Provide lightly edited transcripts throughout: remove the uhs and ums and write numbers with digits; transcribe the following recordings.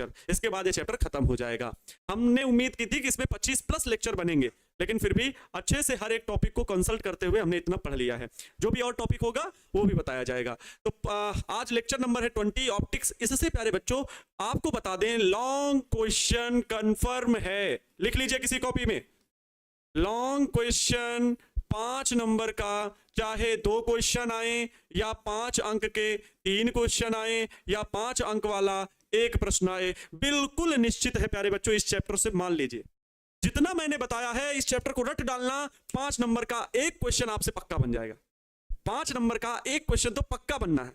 Lecture, इसके बाद ये चैप्टर खत्म हो जाएगा। हमने उम्मीद की थी कि इसमें 25+ लेक्चर बनेंगे, लेकिन फिर भी अच्छे से हर एक टॉपिक को कंसल्ट करते हुए हमने इतना पढ़ लिया है। जो भी और टॉपिक होगा वो भी बताया जाएगा। तो आज लेक्चर नंबर है 20 ऑप्टिक्स। इससे प्यारे बच्चों आपको बता दें, लॉन्ग क्वेश्चन कंफर्म है, लिख लीजिए किसी कॉपी में। लॉन्ग क्वेश्चन 5 नंबर का, चाहे 2 क्वेश्चन आए या 5 अंक के 3 क्वेश्चन आए या 5 अंक वाला 1 प्रश्न आए, बिल्कुल निश्चित है प्यारे बच्चों। इस चैप्टर से मान लीजिए जितना मैंने बताया है, इस चैप्टर को रट डालना, 5 नंबर का 1 क्वेश्चन आपसे पक्का बन जाएगा। 5 नंबर का 1 क्वेश्चन तो पक्का बनना है।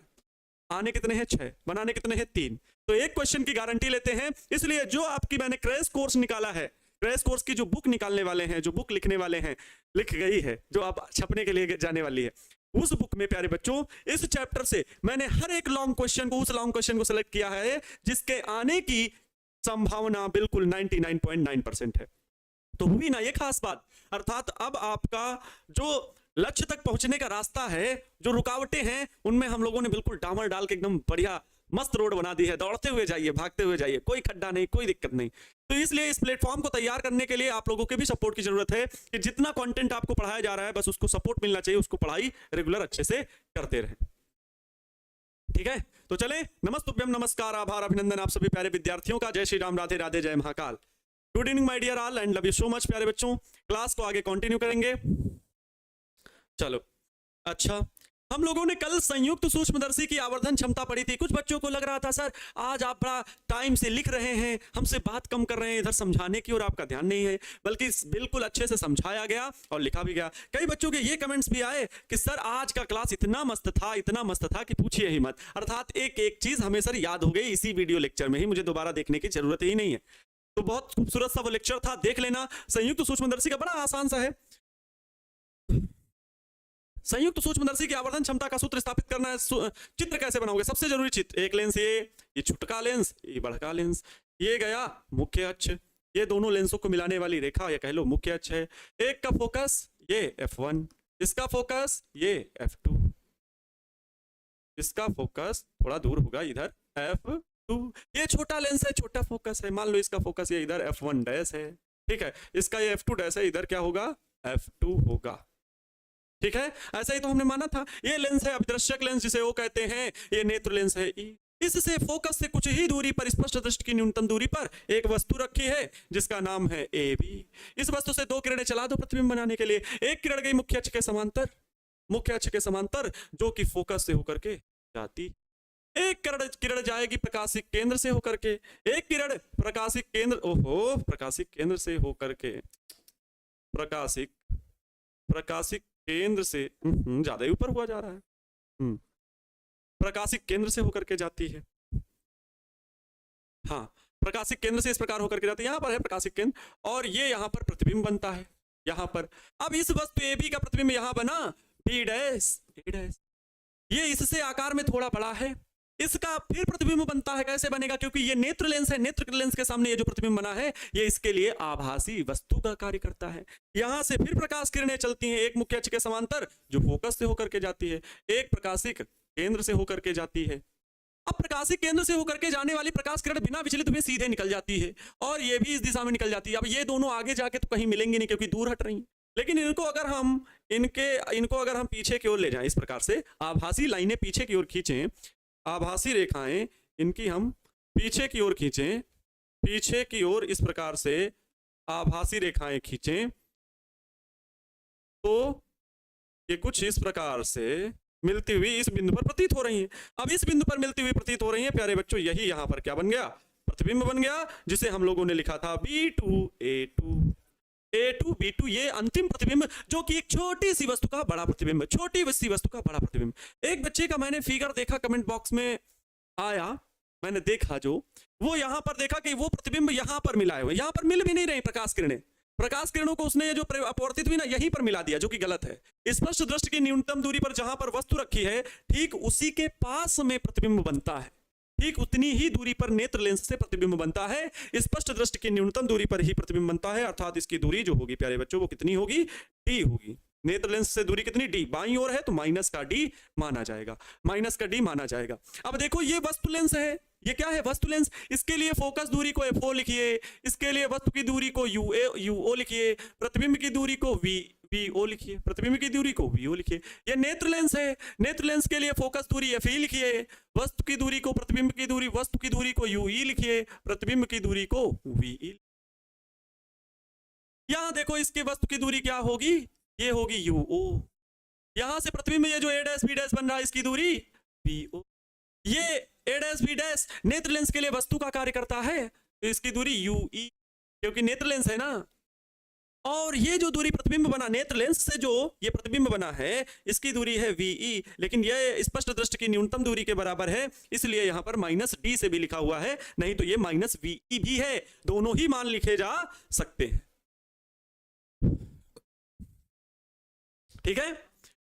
आने कितने हैं? 6, बनाने कितने हैं? 3। तो 1 क्वेश्चन की गारंटी लेते हैं। इसलिए जो आपकी मैंने क्रैश कोर्स निकाला है, क्रैश कोर्स की जो बुक निकालने वाले हैं, जो बुक लिखने वाले हैं, लिख गई है, जो अब छपने के लिए जाने वाली है, उस बुक में प्यारे बच्चों इस चैप्टर से मैंने हर एक लॉन्ग क्वेश्चन को, उस लॉन्ग क्वेश्चन को सिलेक्ट किया है जिसके आने की संभावना बिल्कुल 99.9% है। तो हुई ना ये खास बात। अर्थात अब आपका जो लक्ष्य तक पहुंचने का रास्ता है, जो रुकावटें हैं, उनमें हम लोगों ने बिल्कुल डामर डाल के एकदम बढ़िया मस्त रोड बना दी है। दौड़ते हुए जाइए, भागते हुए जाइए, कोई खड्डा नहीं, कोई दिक्कत नहीं। तो इसलिए इस प्लेटफॉर्म को तैयार करने के लिए आप लोगों के भी सपोर्ट की जरूरत है कि जितना कंटेंट आपको पढ़ाया जा रहा है, बस उसको सपोर्ट मिलना चाहिए, उसको पढ़ाई रेगुलर अच्छे से करते रहें। ठीक है, तो चले। नमस्तुभ्यम, नमस्कार, आभार, अभिनंदन आप सभी प्यारे विद्यार्थियों का। जय श्री राम, राधे राधे, जय Mahakal. Good evening my dear all and love you so much प्यारे बच्चों। क्लास को आगे कंटिन्यू करेंगे। चलो, अच्छा, हम लोगों ने कल संयुक्त सूक्ष्मदर्शी की आवर्धन क्षमता पढ़ी थी। कुछ बच्चों को लग रहा था सर आज आप बड़ा टाइम से लिख रहे हैं, हमसे बात कम कर रहे हैं, इधर समझाने की ओर आपका ध्यान नहीं है, बल्कि बिल्कुल अच्छे से समझाया गया और लिखा भी गया। कई बच्चों के ये कमेंट्स भी आए कि सर आज का क्लास इतना मस्त था, इतना मस्त था कि पूछिए ही मत। अर्थात एक एक चीज हमें सर याद हो गई इसी वीडियो लेक्चर में ही, मुझे दोबारा देखने की जरूरत ही नहीं है। तो बहुत खूबसूरत सा वो लेक्चर था, देख लेना। संयुक्त सूक्ष्मदर्शी का बड़ा आसान सा है। संयुक्त सूक्ष्मदर्शी की आवर्धन क्षमता का सूत्र स्थापित करना है। चित्र कैसे बनाओगे? सबसे जरूरी चित्र, एक लेंस ये छोटका लेंस, ये बड़का लेंस, ये गया मुख्य अक्ष, ये दोनों लेंसों को मिलाने वाली रेखा या कह लो मुख्य अक्ष है। एक का फोकस ये f1, इसका फोकस ये f2, इसका फोकस थोड़ा दूर होगा इधर f2। ये छोटा लेंस है, छोटा फोकस है, मान लो इसका फोकस ये इधर f1 डैश है, ठीक है, इसका ये f2 डैश है, इधर क्या होगा? f2 होगा। ठीक है, ऐसा ही तो हमने माना था। ये लेंस है अभिदर्शक लेंस जिसे वो कहते हैं, ये नेत्र लेंस है ई। इससे फोकस से कुछ ही दूरी पर, स्पष्ट दृष्टि की न्यूनतम दूरी पर एक वस्तु रखी है जिसका नाम है AB। इस वस्तु से 2 किरणें चला दो प्रतिबिंब बनाने के लिए। एक किरण गई मुख्य अक्ष के समांतर, मुख्य अक्ष के समांतर, जो कि फोकस से होकर के जाती। एक किरण जाएगी प्रकाशिक केंद्र से होकर के, एक किरण प्रकाशिक केंद्र, ओहो, प्रकाशिक केंद्र से होकर के, प्रकाशिक केंद्र से ज्यादा ही ऊपर हुआ जा रहा है। प्रकाशिक केंद्र से होकर के जाती है। हाँ, प्रकाशिक केंद्र से इस प्रकार होकर के जाती है। यहां पर है प्रकाशिक केंद्र और ये यहां पर प्रतिबिंब बनता है यहां पर। अब इस वस्तु AB का प्रतिबिंब यहां बना B डैश, A डैश, ये इससे आकार में थोड़ा बड़ा है, इसका फिर प्रतिबिंब बनता है। कैसे बनेगा? क्योंकि ये नेत्र लेंस है, नेत्र लेंस के सामने ये जो प्रतिबिंब बना है ये इसके लिए आभासी वस्तु का कार्य करता है। यहां से फिर प्रकाश किरणें चलती हैं, एक मुख्य अक्ष के समांतर जो फोकस से होकर के जाती है, एक प्रकाशिक केंद्र से होकर के जाती है। अब प्रकाशिक केंद्र से होकर के जाने वाली प्रकाश किरण बिना विचलित हुए सीधे निकल जाती है और ये भी इस दिशा में निकल जाती है। अब ये दोनों आगे जाके तो कहीं मिलेंगे नहीं क्योंकि दूर हट रही है, लेकिन इनको अगर हम पीछे की ओर ले जाएं, इस प्रकार से आभासी लाइनें पीछे की ओर खींचें, आभासी रेखाएं इनकी हम पीछे की ओर खींचें, पीछे की ओर इस प्रकार से आभासी रेखाएं खींचें, तो ये कुछ इस प्रकार से मिलती हुई इस बिंदु पर प्रतीत हो रही हैं। अब इस बिंदु पर मिलती हुई प्रतीत हो रही हैं प्यारे बच्चों, यही यहां पर क्या बन गया? प्रतिबिंब बन गया, जिसे हम लोगों ने लिखा था B2A2, A2B2। ये अंतिम प्रतिबिंब जो कि एक छोटी सी वस्तु का बड़ा प्रतिबिंब, छोटी सी वस्तु का बड़ा प्रतिबिंब। एक बच्चे का मैंने फिगर देखा, कमेंट बॉक्स में आया, मैंने देखा जो वो यहां पर देखा कि वो प्रतिबिंब यहां पर मिलाए हुए, यहां पर मिल भी नहीं रही प्रकाश किरणें। प्रकाश किरणों को उसने ये जो अपवर्तित हुई ना, यहीं पर मिला दिया, जो कि गलत है। स्पष्ट दृष्टि की न्यूनतम दूरी पर जहां पर वस्तु रखी है, ठीक उसी के पास में प्रतिबिंब बनता है, ठीक उतनी ही दूरी पर नेत्र लेंस से प्रतिबिंब बनता है। स्पष्ट दृष्टि की न्यूनतम दूरी पर ही प्रतिबिंब बनता है, अर्थात इसकी दूरी जो होगी प्यारे बच्चों वो कितनी होगी? D होगी, नेत्र लेंस से दूरी कितनी d, बाईं ओर है तो माइनस का d माना जाएगा, माइनस का d माना जाएगा। अब देखो ये वस्तु लेंस है, ये क्या है वस्तु लेंस, इसके लिए फोकस दूरी को FO लिखिए, इसके लिए वस्तु की दूरी को UO लिखिए, प्रतिबिंब की दूरी को VO लिखिए, प्रतिबिंब की दूरी को VO लिखिए। ये नेत्र लेंस है, नेत्र लेंस के लिए फोकस दूरी FE लिखिए, वस्तु की दूरी को प्रतिबिंब की दूरी, वस्तु की दूरी को UE लिखिए, प्रतिबिंब की दूरी को VE। यहां देखो इसके वस्तु की दूरी क्या होगी, ये होगी UO, यहां से प्रतिबिंब ये जो A' B' बन रहा है इसकी दूरी BO, ये A' B' नेत्र लेंस के लिए वस्तु का कार्य करता है तो इसकी दूरी UE, क्योंकि नेत्र लेंस है ना। और ये जो दूरी प्रतिबिंब बना नेत्र लेंस से, जो ये प्रतिबिंब बना है इसकी दूरी है VE, लेकिन ये स्पष्ट दृष्टि की न्यूनतम दूरी के बराबर है, इसलिए यहां पर -d से भी लिखा हुआ है, नहीं तो ये -VE भी है, दोनों ही मान लिखे जा सकते हैं। ठीक है,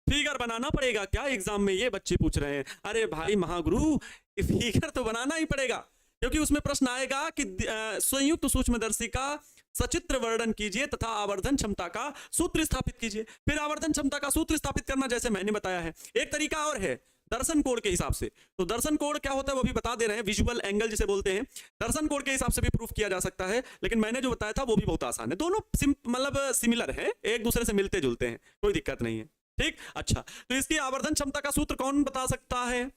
फिगर बनाना पड़ेगा क्या एग्जाम में, ये बच्चे पूछ रहे हैं। अरे भाई महागुरु, फिगर तो बनाना ही पड़ेगा, क्योंकि उसमें प्रश्न आएगा कि संयुक्त सूक्ष्मदर्शी का सचित्र वर्णन कीजिए तथा आवर्धन क्षमता का सूत्र स्थापित कीजिए। फिर आवर्धन क्षमता का सूत्र स्थापित करना जैसे मैंने बताया है, एक तरीका और है दर्शन कोण के हिसाब से। तो दर्शन कोण क्या होता है वो भी बता दे रहे हैं, विजुअल एंगल जिसे बोलते हैं, दर्शन कोण के हिसाब से भी प्रूफ किया जा सकता है, लेकिन मैंने जो बताया था वो भी बहुत आसान है, दोनों मतलब सिमिलर है, एक दूसरे से मिलते जुलते हैं, कोई दिक्कत नहीं है। ठीक, अच्छा, तो इसकी आवर्धन क्षमता का सूत्र कौन बता सकता है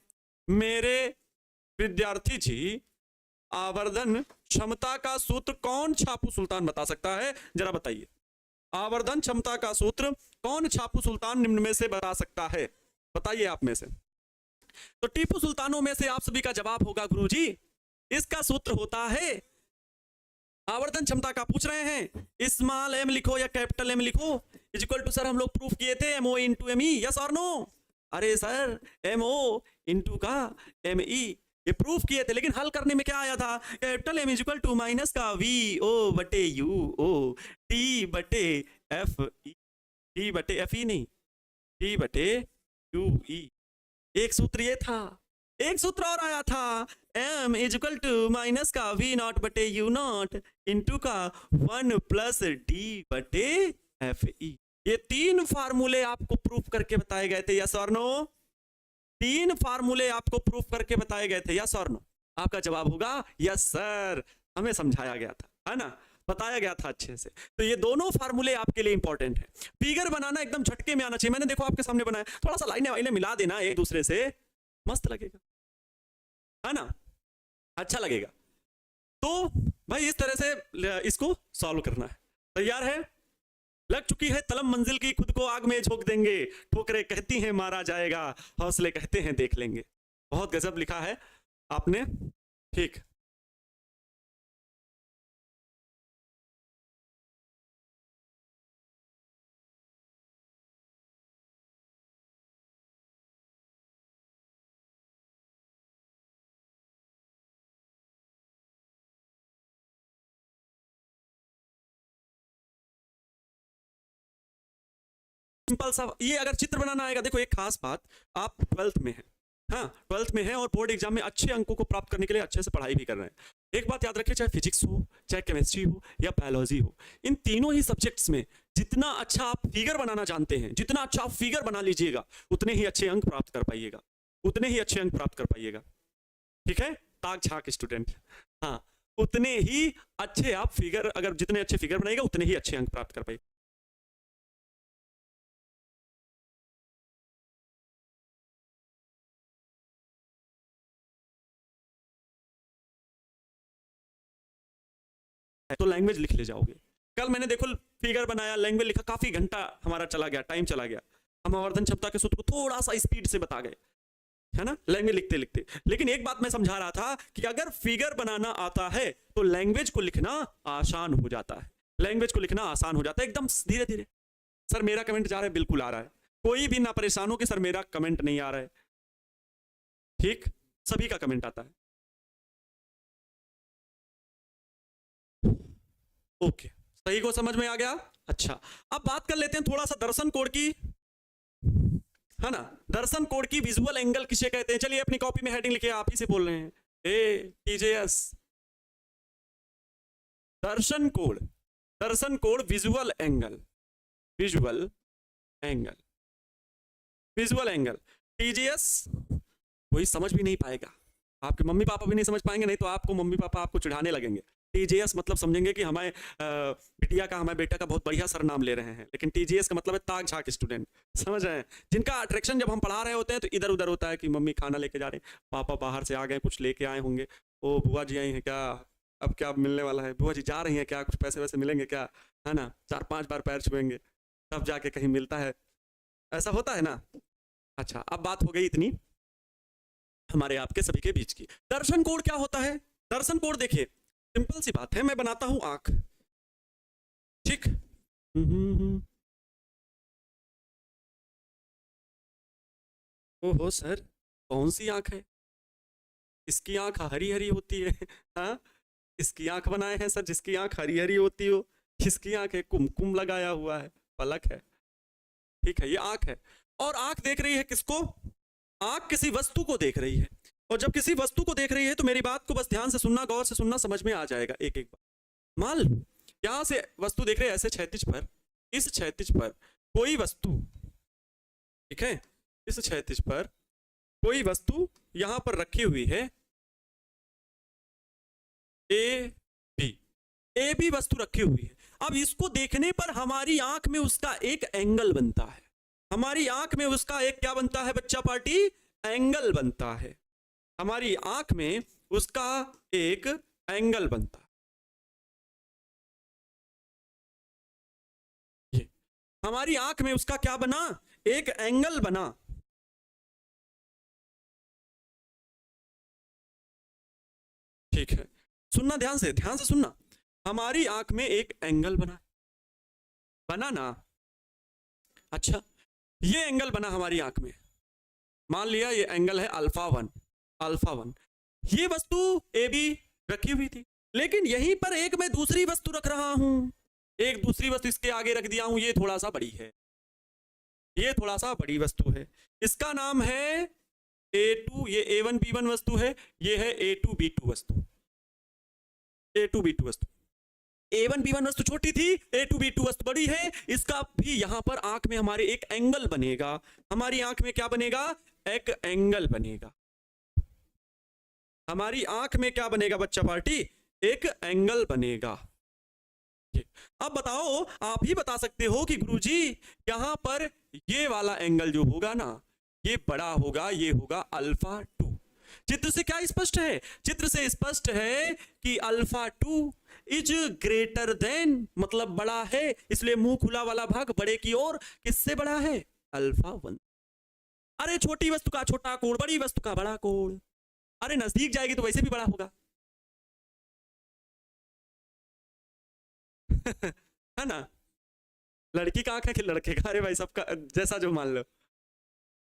मेरे विद्यार्थी जी? आवर्धन क्षमता का सूत्र कौन छापू सुल्तान बता सकता है, जरा बताइए। आवर्धन क्षमता का सूत्र कौन छापू सुल्तान निम्न में से बता सकता है, बताइए आप में से। तो टीपू सुल्तानों में से आप सभी का जवाब होगा गुरुजी, इसका सूत्र होता है, आवर्धन क्षमता का पूछ रहे हैं, स्मॉल m लिखो या कैपिटल M लिखो, इक्वल टू सर हम लोग प्रूफ किए थे MO इंटू ME, यस और नो? अरे सर MO इंटू का ME ये प्रूफ किए थे, लेकिन हल करने में क्या आया था, capital M equal to minus का VO बटे UO T बटे FE, T बटे FE नहीं, T बटे UE। एक सूत्र ये था, एक सूत्र और आया था, M इक्वल टू माइनस का V नॉट बटे U नॉट इंटू का 1 प्लस D बटे FE। ये तीन फार्मूले आपको प्रूफ करके बताए गए थे, यस और नो? तीन फार्मूले आपको प्रूफ करके बताए गए थे, यस और नो? आपका जवाब होगा यस सर, हमें समझाया गया था, है ना, बताया गया था अच्छे से। तो ये दोनों फार्मूले आपके लिए इंपॉर्टेंट है। फिगर बनाना एकदम झटके में आना चाहिए, मैंने देखो आपके सामने बनाया, थोड़ा सा लाइनें वाइनें मिला देना एक दूसरे से, मस्त लगेगा, है ना, अच्छा लगेगा। तो भाई इस तरह से इसको सॉल्व करना है। तैयार है? लग चुकी है तलम मंजिल की, खुद को आग में झोंक देंगे, ठोकरें कहती हैं मारा जाएगा, हौसले कहते हैं देख लेंगे। बहुत गजब लिखा है आपने, ठीक। सिंपल सा, ये अगर चित्र बनाना आएगा, देखो एक खास बात, आप 12th में हैं, हाँ 12th में हैं और बोर्ड एग्जाम में अच्छे अंकों को प्राप्त करने के लिए अच्छे से पढ़ाई भी कर रहे हैं। एक बात याद रखिए, चाहे फिजिक्स हो, चाहे केमिस्ट्री हो या बायोलॉजी हो, इन तीनों ही सब्जेक्ट्स में जितना अच्छा आप फिगर बनाना जानते हैं, जितना अच्छा आप फिगर बना लीजिएगा, उतने ही अच्छे अंक प्राप्त कर पाइएगा, उतने ही अच्छे अंक प्राप्त कर पाइएगा। ठीक है, ताक झाक स्टूडेंट, हाँ उतने ही अच्छे आप फिगर, अगर जितने अच्छे फिगर बनाएगा उतने ही अच्छे अंक प्राप्त कर पाइएगा। तो लैंग्वेज लिख ले जाओगे। कल मैंने देखो फिगर बनाया, लैंग्वेज लिखा, काफी घंटा हमारा चला गया, टाइम चला गया, हम आवर्धन क्षमता के सूत्र को थोड़ा सा स्पीड से बता गए, है ना, लैंग्वेज लिखते लिखते। लेकिन एक बात मैं समझा रहा था कि अगर फिगर बनाना आता है तो लैंग्वेज को लिखना आसान हो जाता है, लैंग्वेज को लिखना आसान हो जाता है एकदम धीरे धीरे। सर मेरा कमेंट जा रहा है, बिल्कुल आ रहा है, कोई भी ना परेशान हो कि सर मेरा कमेंट नहीं आ रहा है, ठीक, सभी का कमेंट आता है। ओके, सही को समझ में आ गया। अच्छा, अब बात कर लेते हैं थोड़ा सा दर्शन कोण की, है ना, दर्शन कोण की विजुअल एंगल किसे कहते हैं? चलिए अपनी कॉपी में हेडिंग लिखिए, आप ही से बोल रहे हैं, ATJS, दर्शन कोण, दर्शन कोण visual angle, visual angle, visual angle. TGS कोई समझ भी नहीं पाएगा, आपके मम्मी पापा भी नहीं समझ पाएंगे, नहीं तो आपको मम्मी पापा आपको चिढ़ाने लगेंगे। टीजीएस मतलब समझेंगे कि हमारे बिटिया का, हमारे बेटा का बहुत बढ़िया सर नाम ले रहे हैं, लेकिन टीजीएस का मतलब है ताक झाक स्टूडेंट, समझ रहे हैं, जिनका अट्रैक्शन जब हम पढ़ा रहे होते हैं तो इधर उधर होता है कि मम्मी खाना लेके जा रहे हैं, पापा बाहर से आ गए, कुछ लेके आए होंगे, ओ बुआ जी आई हैं क्या, अब क्या मिलने वाला है, बुआ जी जा रही हैं क्या, कुछ पैसे वैसे मिलेंगे क्या, है ना, 4-5 बार पैर छुएंगे तब जाके कहीं मिलता है, ऐसा होता है ना। अच्छा, अब बात हो गई इतनी हमारे आपके सभी के बीच की। दर्शन कोण क्या होता है? दर्शन कोण देखिए सिंपल सी बात है, मैं बनाता हूं आंख, ठीक, ओहो सर कौन सी आंख है, इसकी आंख हरी हरी होती है, हाँ इसकी आंख बनाए हैं सर जिसकी आंख हरी हरी होती हो, इसकी आंख है कुमकुम लगाया हुआ है, पलक है, ठीक है, ये आंख है। और आंख देख रही है किसको? आंख किसी वस्तु को देख रही है, और जब किसी वस्तु को देख रही है तो मेरी बात को बस ध्यान से सुनना, गौर से सुनना, समझ में आ जाएगा एक एक बार। मान लो यहां से वस्तु देख रहे हैं ऐसे क्षैतिज पर, इस क्षैतिज पर कोई वस्तु, ठीक है, इस क्षैतिज पर कोई वस्तु यहां पर रखी हुई है, ए बी वस्तु रखी हुई है। अब इसको देखने पर हमारी आंख में उसका एक एंगल बनता है, हमारी आंख में उसका एक क्या बनता है बच्चा पार्टी? एंगल बनता है, हमारी आंख में उसका एक एंगल बनता है, ये हमारी आंख में उसका क्या बना? एक एंगल बना। ठीक है, सुनना ध्यान से सुनना, हमारी आंख में एक एंगल बना ना। अच्छा, ये एंगल बना हमारी आंख में, मान लिया ये एंगल है अल्फा वन, ये वस्तु ए बी रखी हुई थी, लेकिन यहीं पर एक मैं दूसरी वस्तु रख रहा हूं, एक दूसरी वस्तु इसके आगे रख दिया हूं, ये थोड़ा सा बड़ी है, ये थोड़ा सा बड़ी वस्तु है, इसका नाम है A2, ये A1 B1 वस्तु है, ये है A2 B2 वस्तु, A2 B2 वस्तु। A1 B1 वस्तु छोटी थी, A2 B2 वस्तु बड़ी है, इसका भी यहां पर आंख में हमारे एक एंगल बनेगा, हमारी आंख में क्या बनेगा? एक एंगल बनेगा, हमारी आंख में क्या बनेगा बच्चा पार्टी? एक एंगल बनेगा। अब बताओ, आप ही बता सकते हो कि गुरुजी यहां पर ये वाला एंगल जो होगा ना, ये बड़ा होगा, ये होगा अल्फा 2। चित्र से क्या स्पष्ट है? चित्र से स्पष्ट है कि अल्फा 2 इज ग्रेटर देन, मतलब बड़ा है, इसलिए मुंह खुला वाला भाग बड़े की ओर किससे बड़ा है? अल्फा 1। अरे छोटी वस्तु का छोटा कोण, बड़ी वस्तु का बड़ा कोण, अरे नजदीक जाएगी तो वैसे भी बड़ा होगा है ना, लड़की का आंख है कि लड़के का? अरे भाई सबका जैसा जो मान लो,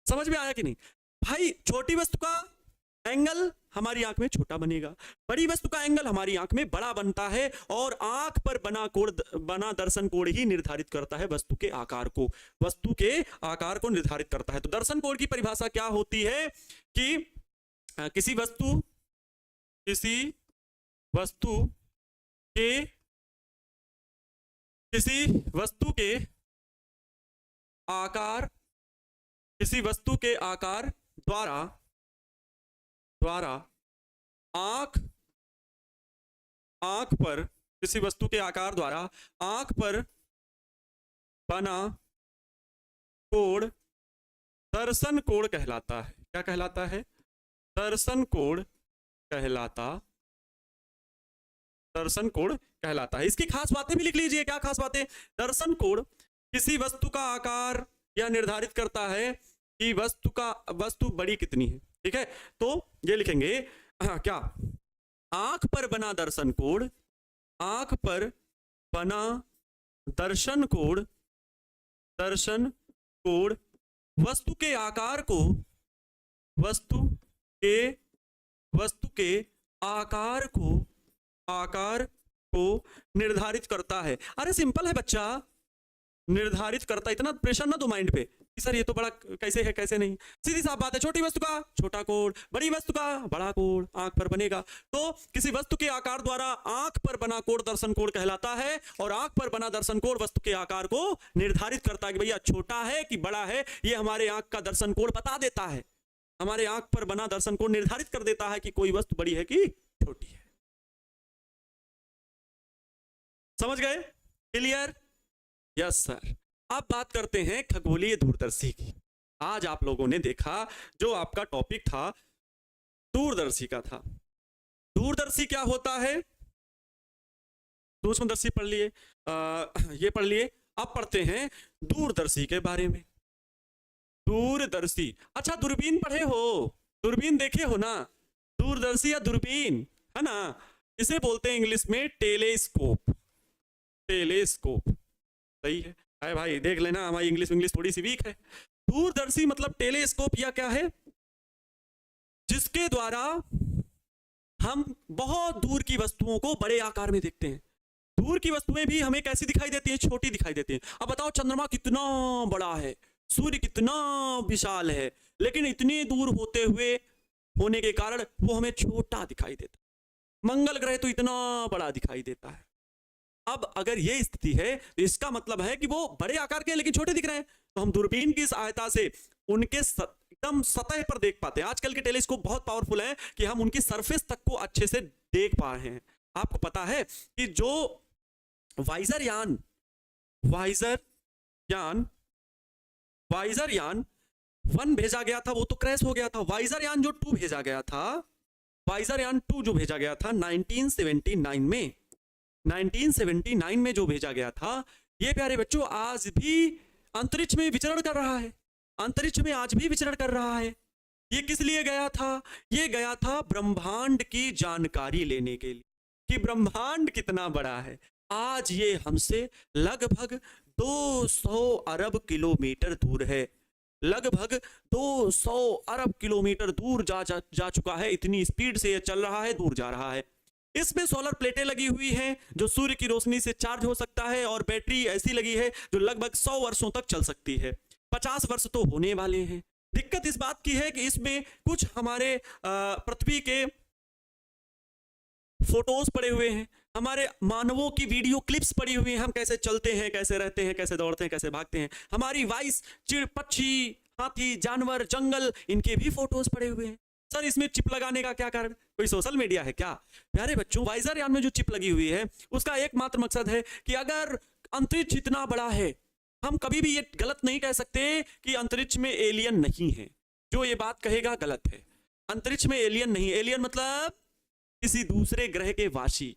समझ में आया कि नहीं भाई? छोटी वस्तु का एंगल हमारी आंख में छोटा बनेगा, बड़ी वस्तु का एंगल हमारी आंख में बड़ा बनता है, और आंख पर बना दर्शन कोण ही निर्धारित करता है वस्तु के आकार को, वस्तु के आकार को निर्धारित करता है। तो दर्शन कोण की परिभाषा क्या होती है कि किसी वस्तु के आकार द्वारा आंख पर, किसी वस्तु के आकार द्वारा आंख पर बना कोण दर्शन कोण कहलाता है। क्या कहलाता है? दर्शन कोण कहलाता है। इसकी खास बातें भी लिख लीजिए। क्या खास बातें? दर्शन कोण किसी वस्तु का आकार यह निर्धारित करता है कि वस्तु बड़ी कितनी है। ठीक है, तो ये लिखेंगे क्या? आंख पर बना दर्शन कोण, आंख पर बना दर्शन कोण वस्तु के आकार को आकार को निर्धारित करता है। अरे सिंपल है बच्चा, निर्धारित करता, इतना प्रेशर ना दो माइंड पे, कि सर ये तो बड़ा कैसे है कैसे नहीं। सीधी साफ बात है, छोटी वस्तु का छोटा कोण, बड़ी वस्तु का बड़ा कोण आंख पर बनेगा। तो किसी वस्तु के आकार द्वारा आंख पर बना कोण दर्शन कोण कहलाता है, और आंख पर बना दर्शन कोण वस्तु के आकार को निर्धारित करता है कि भैया छोटा है कि बड़ा है। ये हमारे आंख का दर्शन कोण बता देता है, हमारे आंख पर बना दर्शन कोण निर्धारित कर देता है कि कोई वस्तु बड़ी है कि छोटी है। समझ गए? क्लियर? Yes sir. अब बात करते हैं खगोलीय दूरदर्शी की। आज आप लोगों ने देखा जो आपका टॉपिक था दूरदर्शी का था। दूरदर्शी क्या होता है? सूक्ष्मदर्शी पढ़ लिए, ये पढ़ लिए। अब पढ़ते हैं दूरदर्शी के बारे में। दूरदर्शी, अच्छा दूरबीन पढ़े हो, दूरबीन देखे हो ना? दूरदर्शी या दूरबीन है ना, इसे बोलते हैं इंग्लिश में टेलीस्कोप। टेलीस्कोप सही है। अरे भाई देख लेना, हमारी इंग्लिश थोड़ी सी वीक है। दूरदर्शी मतलब टेलीस्कोप या क्या है? जिसके द्वारा हम बहुत दूर की वस्तुओं को बड़े आकार में देखते हैं। दूर की वस्तुएं भी हमें कैसी दिखाई देती हैं? छोटी दिखाई देती हैं। अब बताओ चंद्रमा कितना बड़ा है, सूर्य कितना विशाल है, लेकिन इतनी दूर होते हुए होने के कारण वो हमें छोटा दिखाई देता है। मंगल ग्रह तो इतना बड़ा दिखाई देता है। अब अगर ये स्थिति है तो इसका मतलब है कि वो बड़े आकार के लेकिन छोटे दिख रहे हैं। तो हम दूरबीन की सहायता से उनके एकदम सतह पर देख पाते हैं। आजकल के टेलीस्कोप बहुत पावरफुल हैं कि हम उनकी सरफेस तक को अच्छे से देख पा रहे हैं। आपको पता है कि जो वाइजर यान 1 भेजा गया था वो तो क्रैश हो गया था। वाइजर यान जो 2 भेजा गया था, वाइजर यान 2 जो भेजा गया था 1979 में जो भेजा गया था, ये प्यारे बच्चों आज भी अंतरिक्ष में विचरण कर रहा है। अंतरिक्ष में आज भी विचरण कर रहा है। ये किस लिए गया था? ये गया था ब्रह्मांड की जानकारी लेने के लिए कि ब्रह्मांड कितना बड़ा है। आज ये हमसे लगभग 200 अरब किलोमीटर दूर है। लगभग 200 अरब किलोमीटर दूर जा चुका है। इतनी स्पीड से ये चल रहा है, दूर जा रहा है। इसमें सोलर प्लेटें लगी हुई हैं जो सूर्य की रोशनी से चार्ज हो सकता है, और बैटरी ऐसी लगी है जो लगभग 100 वर्षों तक चल सकती है। 50 वर्ष तो होने वाले हैं। दिक्कत इस बात की है कि इसमें कुछ हमारे पृथ्वी के फोटोज पड़े हुए हैं, हमारे मानवों की वीडियो क्लिप्स पड़ी हुई हैं। हम कैसे चलते हैं, कैसे रहते हैं, कैसे दौड़ते हैं, कैसे भागते हैं। हमारी वॉइस, चिड़, पक्षी, हाथी, जानवर, जंगल, इनके भी फोटोज पड़े हुए हैं। सर इसमें चिप लगाने का क्या कारण? कोई सोशल मीडिया है क्या? प्यारे बच्चों, वाइजर यान में जो चिप लगी हुई है उसका एकमात्र मकसद है कि अगर अंतरिक्ष इतना बड़ा है, हम कभी भी ये गलत नहीं कह सकते कि अंतरिक्ष में एलियन नहीं है। जो ये बात कहेगा गलत है। अंतरिक्ष में एलियन नहीं, एलियन मतलब किसी दूसरे ग्रह के वासी,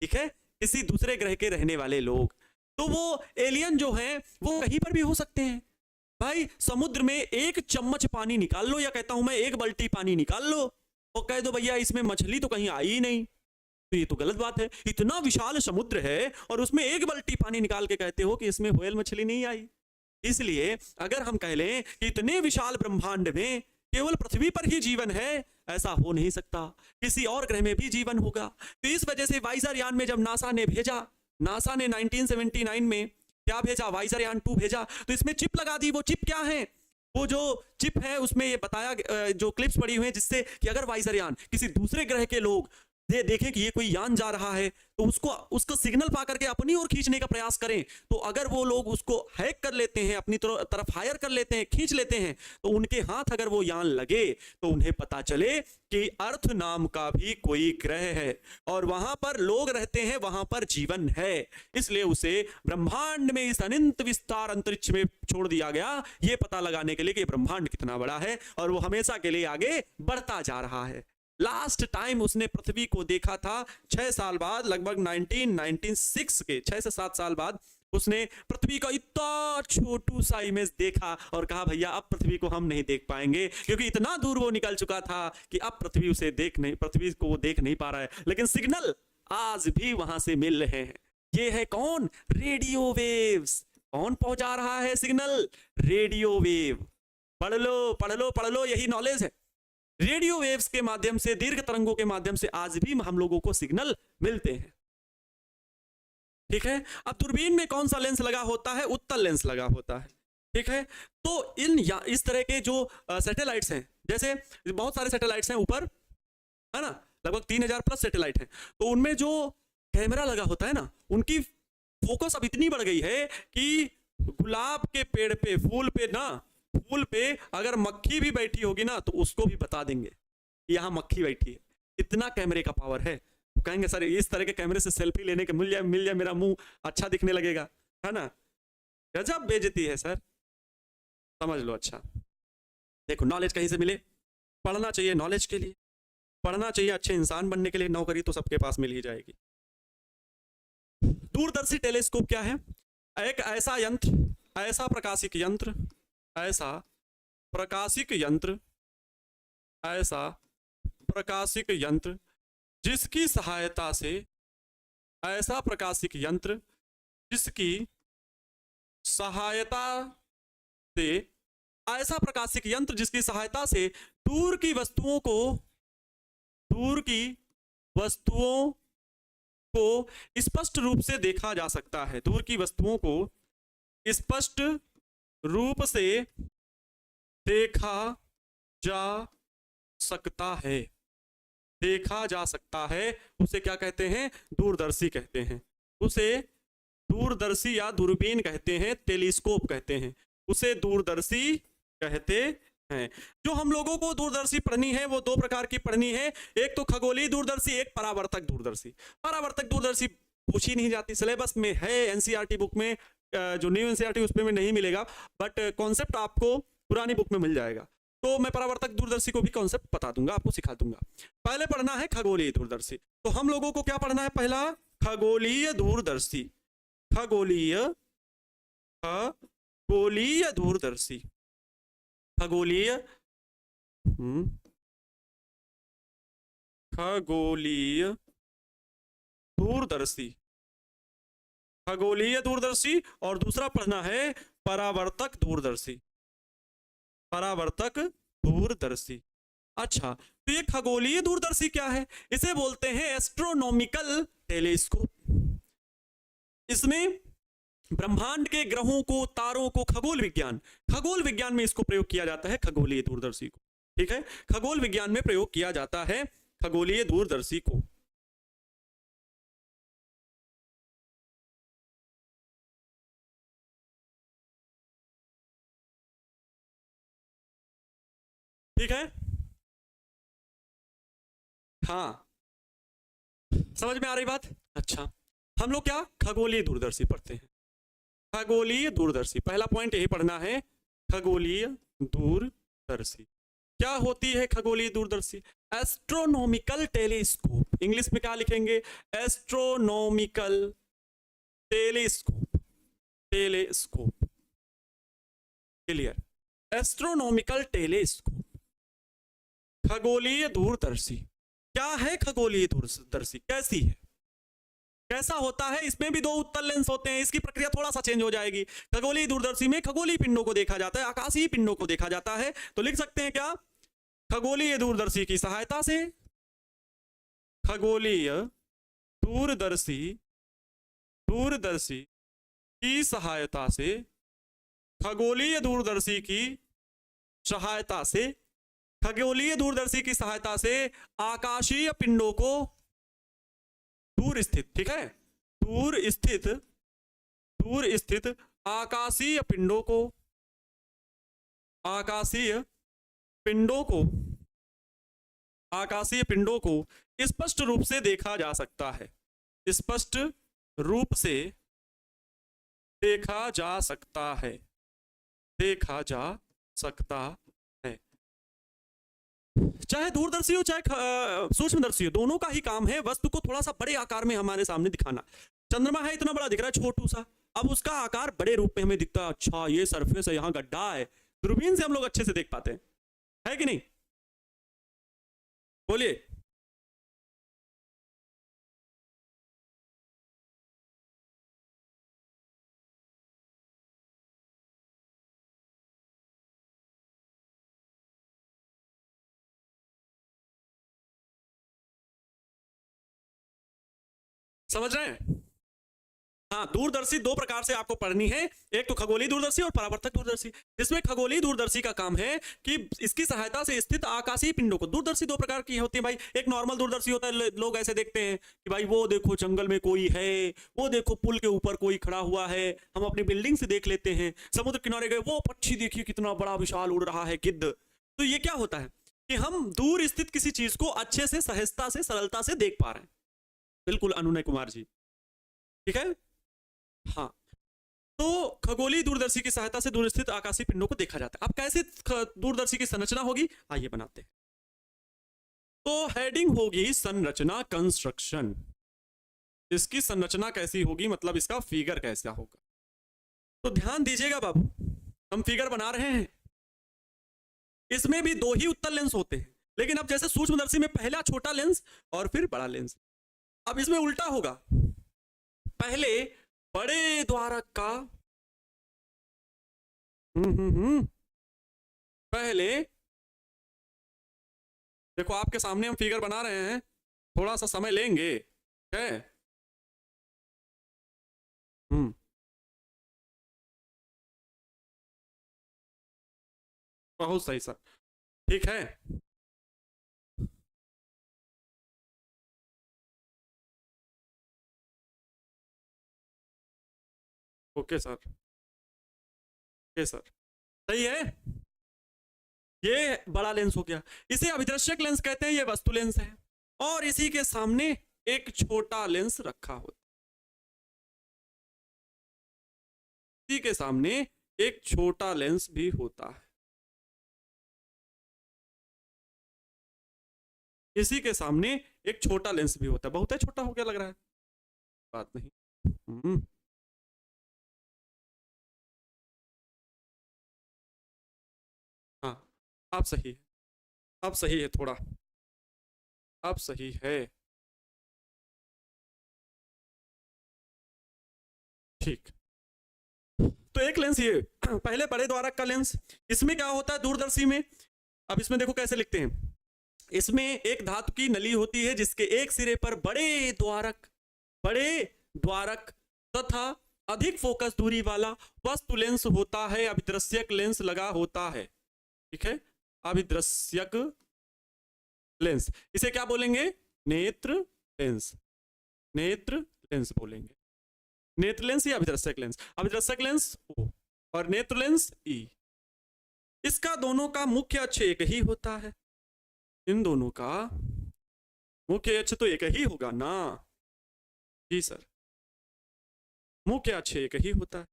ठीक है, किसी दूसरे ग्रह के रहने वाले लोग। तो वो एलियन जो हैं वो कहीं पर भी हो सकते हैं। भाई समुद्र में 1 चम्मच पानी निकाल लो, या कहता हूं मैं 1 बाल्टी पानी निकाल लो, और कह दो भैया इसमें मछली तो कहीं आई ही नहीं, तो ये तो गलत बात है। इतना विशाल समुद्र है और उसमें 1 बाल्टी पानी निकाल के कहते हो कि इसमें व्हेल मछली नहीं आई। इसलिए अगर हम कह लें कि इतने विशाल ब्रह्मांड में केवल पृथ्वी पर ही जीवन है, ऐसा हो नहीं सकता, किसी और ग्रह में भी जीवन होगा। तो इस वजह से वाइजर यान में जब नासा ने 1979 में क्या भेजा, वाइजर यान 2 भेजा, तो इसमें चिप लगा दी। वो चिप क्या है? वो जो चिप है उसमें ये बताया, जो क्लिप्स पड़ी हुई हैं, जिससे कि अगर वाइजर यान किसी दूसरे ग्रह के लोग देखें कि ये कोई यान जा रहा है, तो उसको सिग्नल पा करके अपनी ओर खींचने का प्रयास करें। तो अगर वो लोग उसको हैक कर लेते हैं, अपनी तरफ हायर कर लेते हैं, खींच लेते हैं, तो उनके हाथ अगर वो यान लगे तो उन्हें पता चले कि अर्थ नाम का भी कोई ग्रह है और वहां पर लोग रहते हैं, वहां पर जीवन है। इसलिए उसे ब्रह्मांड में इस अनंत विस्तार अंतरिक्ष में छोड़ दिया गया, ये पता लगाने के लिए कि ब्रह्मांड कितना बड़ा है और वो हमेशा के लिए आगे बढ़ता जा रहा है। लास्ट टाइम उसने पृथ्वी को देखा था 6 साल बाद, लगभग 1996 के 6 से 7 साल बाद उसने पृथ्वी का इतना छोटू सा इमेज देखा और कहा भैया अब पृथ्वी को हम नहीं देख पाएंगे, क्योंकि इतना दूर वो निकल चुका था कि अब पृथ्वी को देख नहीं पा रहा है। लेकिन सिग्नल आज भी वहां से मिल रहे हैं। ये है कौन? Radio waves. कौन पहुंचा रहा है सिग्नल? Radio wave. पढ़ लो, यही नॉलेज है। रेडियो वेव्स के माध्यम से, दीर्घ तरंगों के माध्यम से आज भी हम लोगों को सिग्नल मिलते हैं। ठीक है। अब दूरबीन में कौन सा लेंस लगा होता है? उत्तल लेंस लगा होता है। ठीक है। तो इन या इस तरह के जो सैटेलाइट्स हैं, जैसे बहुत सारे सैटेलाइट्स हैं ऊपर, है ना, लगभग 3000 प्लस सैटेलाइट हैं, तो उनमें जो कैमरा लगा होता है ना, उनकी फोकस अब इतनी बढ़ गई है कि गुलाब के पेड़ पे, फूल पे ना, फूल पे अगर मक्खी भी बैठी होगी ना तो उसको भी बता देंगे यहाँ मक्खी बैठी है। इतना कैमरे का पावर है। कहेंगे सर इस तरह के कैमरे से सेल्फी लेने के मिल जाए मेरा मुंह अच्छा दिखने लगेगा, है ना। गजब बेइज्जती है सर, समझ लो। अच्छा देखो, नॉलेज कहीं से मिले, पढ़ना चाहिए नॉलेज के लिए, पढ़ना चाहिए अच्छे इंसान बनने के लिए, नौकरी तो सबके पास मिल ही जाएगी। दूरदर्शी टेलीस्कोप क्या है? एक ऐसा यंत्र, ऐसा प्रकाशिक यंत्र, ऐसा प्रकाशिक यंत्र, ऐसा प्रकाशिक यंत्र जिसकी सहायता से, ऐसा प्रकाशिक यंत्र जिसकी सहायता से, ऐसा प्रकाशिक यंत्र जिसकी सहायता से दूर की वस्तुओं को, दूर की वस्तुओं को स्पष्ट रूप से देखा जा सकता है, दूर की वस्तुओं को स्पष्ट रूप से देखा जा सकता है, देखा जा सकता है। उसे क्या कहते हैं? दूरदर्शी कहते हैं। उसे दूरदर्शी या दूरबीन कहते हैं, टेलीस्कोप कहते हैं, उसे दूरदर्शी कहते हैं। जो हम लोगों को दूरदर्शी पढ़नी है वो दो प्रकार की पढ़नी है, एक तो खगोलीय दूरदर्शी, एक परावर्तक दूरदर्शी। परावर्तक दूरदर्शी पूछी नहीं जाती, सिलेबस में है, एनसीईआरटी बुक में, जो न्यू एनसीईआरटी उसमें में नहीं मिलेगा, बट कॉन्सेप्ट आपको पुरानी बुक में मिल जाएगा। तो मैं परावर्तक दूरदर्शी को भी कॉन्सेप्ट बता दूंगा, आपको सिखा दूंगा। पहले पढ़ना है खगोलीय दूरदर्शी। तो हम लोगों को क्या पढ़ना है? पहला खगोलीय दूरदर्शी, खगोलीय, खगोलीय दूरदर्शी, खगोलीय, खगोलीय दूरदर्शी, खगोलीय दूरदर्शी। और दूसरा पढ़ना है परावर्तक दूरदर्शी, परावर्तक दूरदर्शी। अच्छा, तो ये खगोलीय दूरदर्शी क्या है? इसे बोलते हैं एस्ट्रोनॉमिकल टेलीस्कोप। इसमें ब्रह्मांड के ग्रहों को, तारों को, खगोल विज्ञान में इसको प्रयोग किया जाता है, खगोलीय दूरदर्शी को। ठीक है, खगोल विज्ञान में प्रयोग किया जाता है खगोलीय दूरदर्शी को। ठीक है, हाँ, समझ में आ रही बात? अच्छा, हम लोग क्या खगोलीय दूरदर्शी पढ़ते हैं, खगोलीय दूरदर्शी। पहला पॉइंट यही पढ़ना है, खगोलीय दूरदर्शी। क्या होती है खगोलीय दूरदर्शी? Astronomical telescope. इंग्लिश में क्या लिखेंगे? Astronomical telescope, telescope, clear? Astronomical telescope, खगोलीय दूरदर्शी। क्या है खगोलीय दूरदर्शी? कैसी है, कैसा होता है? इसमें भी दो उत्तल लेंस होते हैं, इसकी प्रक्रिया थोड़ा सा चेंज हो जाएगी। खगोलीय दूरदर्शी में खगोलीय पिंडों को देखा जाता है, आकाशीय पिंडों को देखा जाता है। तो लिख सकते हैं क्या? खगोलीय दूरदर्शी की सहायता से, खगोलीय दूरदर्शी, दूरदर्शी की सहायता से, खगोलीय दूरदर्शी की सहायता से, खगोलीय दूरदर्शी की सहायता से आकाशीय पिंडों को दूर स्थित, ठीक है, दूर स्थित, दूर स्थित आकाशीय पिंडों को, आकाशीय पिंडों को, आकाशीय पिंडों को स्पष्ट रूप से देखा जा सकता है, स्पष्ट रूप से देखा जा सकता है, देखा जा सकता है। चाहे दूरदर्शी हो चाहे सूक्ष्मदर्शी हो, दोनों का ही काम है वस्तु को थोड़ा सा बड़े आकार में हमारे सामने दिखाना। चंद्रमा है इतना बड़ा दिख रहा है, छोटू सा, अब उसका आकार बड़े रूप में हमें दिखता है। अच्छा ये सरफेस है, यहाँ गड्ढा है, दूरबीन से हम लोग अच्छे से देख पाते हैं, है कि नहीं? बोलिए। समझ रहे हैं? हाँ, दूरदर्शी दो प्रकार से आपको पढ़नी है, एक तो खगोलीय दूरदर्शी और परावर्तक दूरदर्शी। जिसमें खगोलीय दूरदर्शी का काम है कि इसकी सहायता से स्थित आकाशीय पिंडों को, दूरदर्शी दो प्रकार की होती है भाई। एक नॉर्मल दूरदर्शी होता है, लोग ऐसे देखते हैं कि भाई वो देखो जंगल में कोई है, वो देखो पुल के ऊपर कोई खड़ा हुआ है, हम अपनी बिल्डिंग से देख लेते हैं। समुद्र किनारे गए, वो पक्षी देखिए कितना बड़ा विशाल उड़ रहा है, गिद्ध। तो ये क्या होता है कि हम दूर स्थित किसी चीज को अच्छे से, सहजता से, सरलता से देख पा रहे हैं। बिल्कुल अनुनय कुमार जी, ठीक है। हाँ, तो खगोलीय दूरदर्शी की सहायता से दूर स्थित आकाशीय पिंडों को देखा जाता है। अब कैसे दूरदर्शी की संरचना होगी, आइए बनाते हैं। तो हेडिंग होगी संरचना, कंस्ट्रक्शन। इसकी संरचना कैसी होगी, मतलब इसका फिगर कैसा होगा। तो ध्यान दीजिएगा बाबू, हम फिगर बना रहे हैं। इसमें भी दो ही उत्तल लेंस होते हैं, लेकिन अब जैसे सूक्ष्मदर्शी में पहला छोटा लेंस और फिर बड़ा लेंस। अब इसमें उल्टा होगा, पहले बड़े द्वारक का पहले देखो, आपके सामने हम फिगर बना रहे हैं, थोड़ा सा समय लेंगे, ठीक है। बहुत सही सर, ठीक है। ओके सर, ओके सर, सही है। ये बड़ा लेंस हो गया, इसे अभिदर्शक लेंस कहते हैं, ये वस्तु लेंस है। और इसी के सामने एक छोटा लेंस रखा होता है, इसी के सामने एक छोटा लेंस भी होता है, इसी के सामने एक छोटा लेंस भी होता है। बहुत है छोटा हो गया लग रहा है, बात नहीं। हाँ, आप सही है, अब सही है थोड़ा, अब सही है, ठीक। तो एक लेंस ये पहले बड़े द्वारक का लेंस, इसमें क्या होता है दूरदर्शी में। अब इसमें देखो कैसे लिखते हैं, इसमें एक धातु की नली होती है जिसके एक सिरे पर बड़े द्वारक तथा अधिक फोकस दूरी वाला वस्तु लेंस होता है, अभिदृश्यक लेंस लगा होता है, ठीक है। अभिदृश्यक लेंस, इसे क्या बोलेंगे, नेत्र लेंस, नेत्र लेंस बोलेंगे। नेत्र लेंस या अभिदर्शक लेंस, अभिदर्शक लेंस O और नेत्र लेंस E। इसका दोनों का मुख्य अक्ष एक ही होता है, इन दोनों का मुख्य अक्ष तो एक ही होगा ना, जी सर, मुख्य अक्ष एक ही होता है।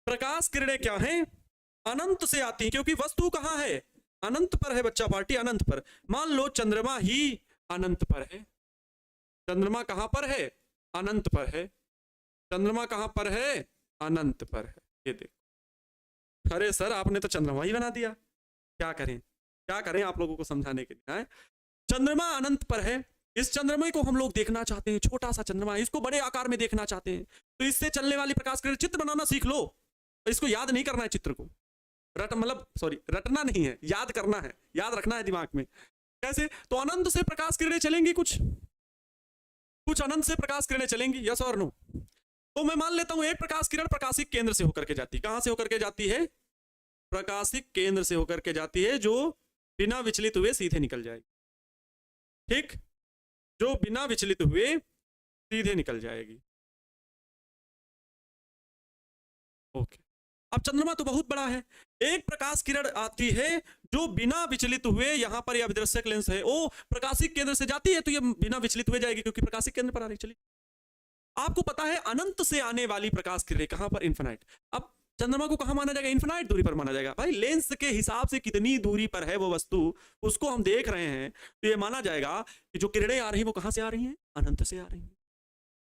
प्रकाश किरणें क्या हैं, अनंत से आती हैं, क्योंकि वस्तु कहां है, अनंत पर है बच्चा पार्टी, अनंत पर। मान लो चंद्रमा ही अनंत पर है, चंद्रमा कहां पर है, अनंत पर है, चंद्रमा कहां पर है, अनंत पर है। ये देखो, अरे सर आपने तो चंद्रमा ही बना दिया, क्या करें क्या करें आप लोगों को समझाने के लिए। चंद्रमा अनंत पर है, इस चंद्रमा को हम लोग देखना चाहते हैं, छोटा सा चंद्रमा, इसको बड़े आकार में देखना चाहते हैं, तो इससे चलने वाली प्रकाश किरण, चित्र बनाना सीख लो, इसको याद नहीं करना है, चित्र को रटना नहीं है, याद करना है, याद रखना है दिमाग में। कैसे, तो अनंत से प्रकाश किरणें चलेंगी, कुछ अनंत से प्रकाश किरणें चलेंगी, यस और नो। तो मैं मान लेता हूं एक प्रकाश किरण प्रकाशिक केंद्र से होकर के जाती है, कहां से होकर के जाती है, प्रकाशिक केंद्र से होकर के जाती है, जो बिना विचलित हुए सीधे निकल जाएगी, ठीक, जो बिना विचलित हुए सीधे निकल जाएगी, ओके। अब चंद्रमा तो बहुत बड़ा है, एक प्रकाश किरण आती है जो बिना विचलित हुए, यहां पर यह अभिदर्शक लेंस है, ओ प्रकाशिक केंद्र से जाती है तो ये बिना विचलित हुए जाएगी, क्योंकि प्रकाशिक केंद्र पर आ रही। चलिए, आपको पता है अनंत से आने वाली प्रकाश किरणें कहां पर, इन्फिनाइट। अब चंद्रमा को कहां माना जाएगा, इन्फिनाइट दूरी पर माना जाएगा। भाई लेंस के हिसाब से कितनी दूरी पर है वो वस्तु, उसको हम देख रहे हैं, तो ये माना जाएगा कि जो किरणें आ रही हैं वो कहां से आ रही हैं, अनंत से आ रही हैं।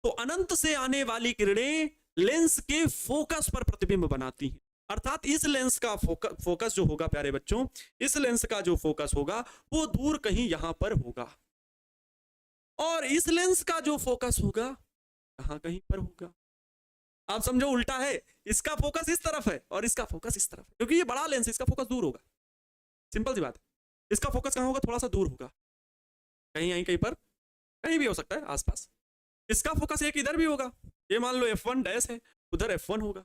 तो अनंत से आने वाली किरणें लेंस के फोकस पर प्रतिबिंब बनाती हैं, अर्थात इस लेंस का फोकस जो होगा प्यारे बच्चों, इस लेंस का जो फोकस होगा वो दूर कहीं यहां पर होगा, और इस लेंस का जो फोकस होगा कहां कहीं पर होगा। आप समझो उल्टा है, इसका फोकस इस तरफ है और इसका फोकस इस तरफ है, क्योंकि ये बड़ा लेंस है, इसका फोकस दूर होगा, सिंपल सी बात है। इसका फोकस कहां होगा, थोड़ा सा दूर होगा, कहीं यहीं कहीं पर, कहीं भी हो सकता है आसपास। इसका फोकस एक इधर भी होगा, ये मान लो F1 डैश है, उधर F1 होगा,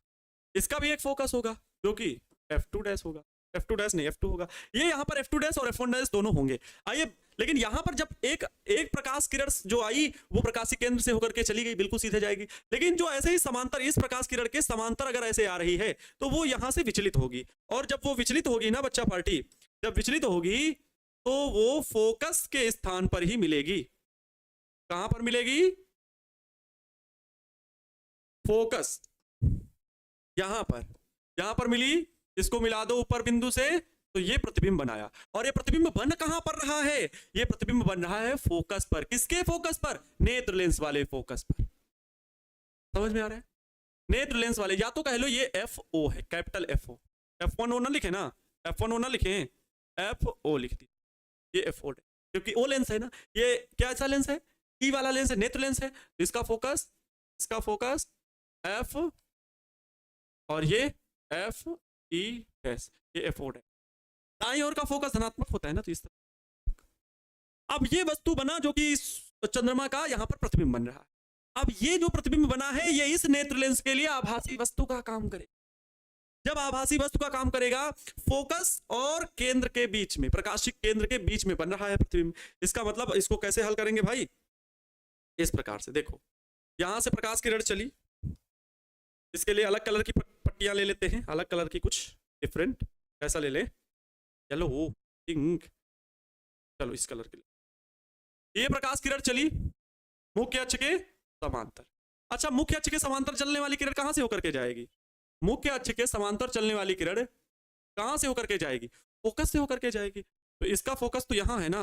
इसका भी एक फोकस होगा जो कि F2 डैश होगा, F2 डैश नहीं F2 होगा, ये यहाँ पर F2 डैश और F1 डैश दोनों होंगे। आइए, लेकिन यहाँ पर जब एक प्रकाश किरण जो आई वो प्रकाशिक केंद्र से होकर के चली गई, बिल्कुल सीधे जाएगी, लेकिन जो ऐसे ही समांतर इस प्रकाश किरण के समांतर अगर ऐसे आ रही है तो वो यहाँ से विचलित होगी, और जब वो विचलित होगी ना बच्चा पार्टी, जब विचलित होगी तो वो फोकस के स्थान पर ही मिलेगी। कहां पर मिलेगी? फोकस यहां पर मिली, इसको मिला दो ऊपर बिंदु से, तो ये प्रतिबिंब बनाया। और ये प्रतिबिंब बन कहां पर रहा है? ये प्रतिबिंब बन रहा है फोकस पर। किसके फोकस पर? नेत्र लेंस वाले फोकस पर। समझ में आ रहा है? नेत्र लेंस वाले, या तो कह लो ये FO है, कैपिटल FO। F1O ना लिखे ना, F1O ना लिखे, FO लिख दी, ये FO है, क्योंकि O लेंस है ना। ये क्या ऐसा लेंस है? ई वाला लेंस है, नेत्र लेंस है, इसका फोकस F और ये FE', ये FO है। दाईं ओर का फोकस धनात्मक होता है ना, तो इस तरह। अब ये वस्तु बना जो कि चंद्रमा का यहां पर प्रतिबिंब बन रहा है। अब ये जो प्रतिबिंब बना है ये इस नेत्र लेंस के लिए आभासी वस्तु का काम करेगा। जब आभासी वस्तु का काम करेगा, फोकस और केंद्र के बीच में, प्रकाशिक केंद्र के बीच में बन रहा है प्रतिबिंब। इसका मतलब इसको कैसे हल करेंगे भाई? इस प्रकार से देखो, यहां से प्रकाश किरण चली, इसके लिए अलग कलर की पट्टियां ले लेते हैं, अलग कलर की, कुछ डिफरेंट। कैसा ले लें? चलो वो पिंक, चलो इस कलर के लिए। ये प्रकाश किरण चली मुख्य अक्ष के समांतर। अच्छा, मुख्य अक्ष के समांतर चलने वाली किरण कहां से होकर के जाएगी? मुख्य अक्ष के समांतर चलने वाली किरण कहां से होकर के जाएगी? फोकस से होकर के जाएगी। तो इसका फोकस तो यहां है ना,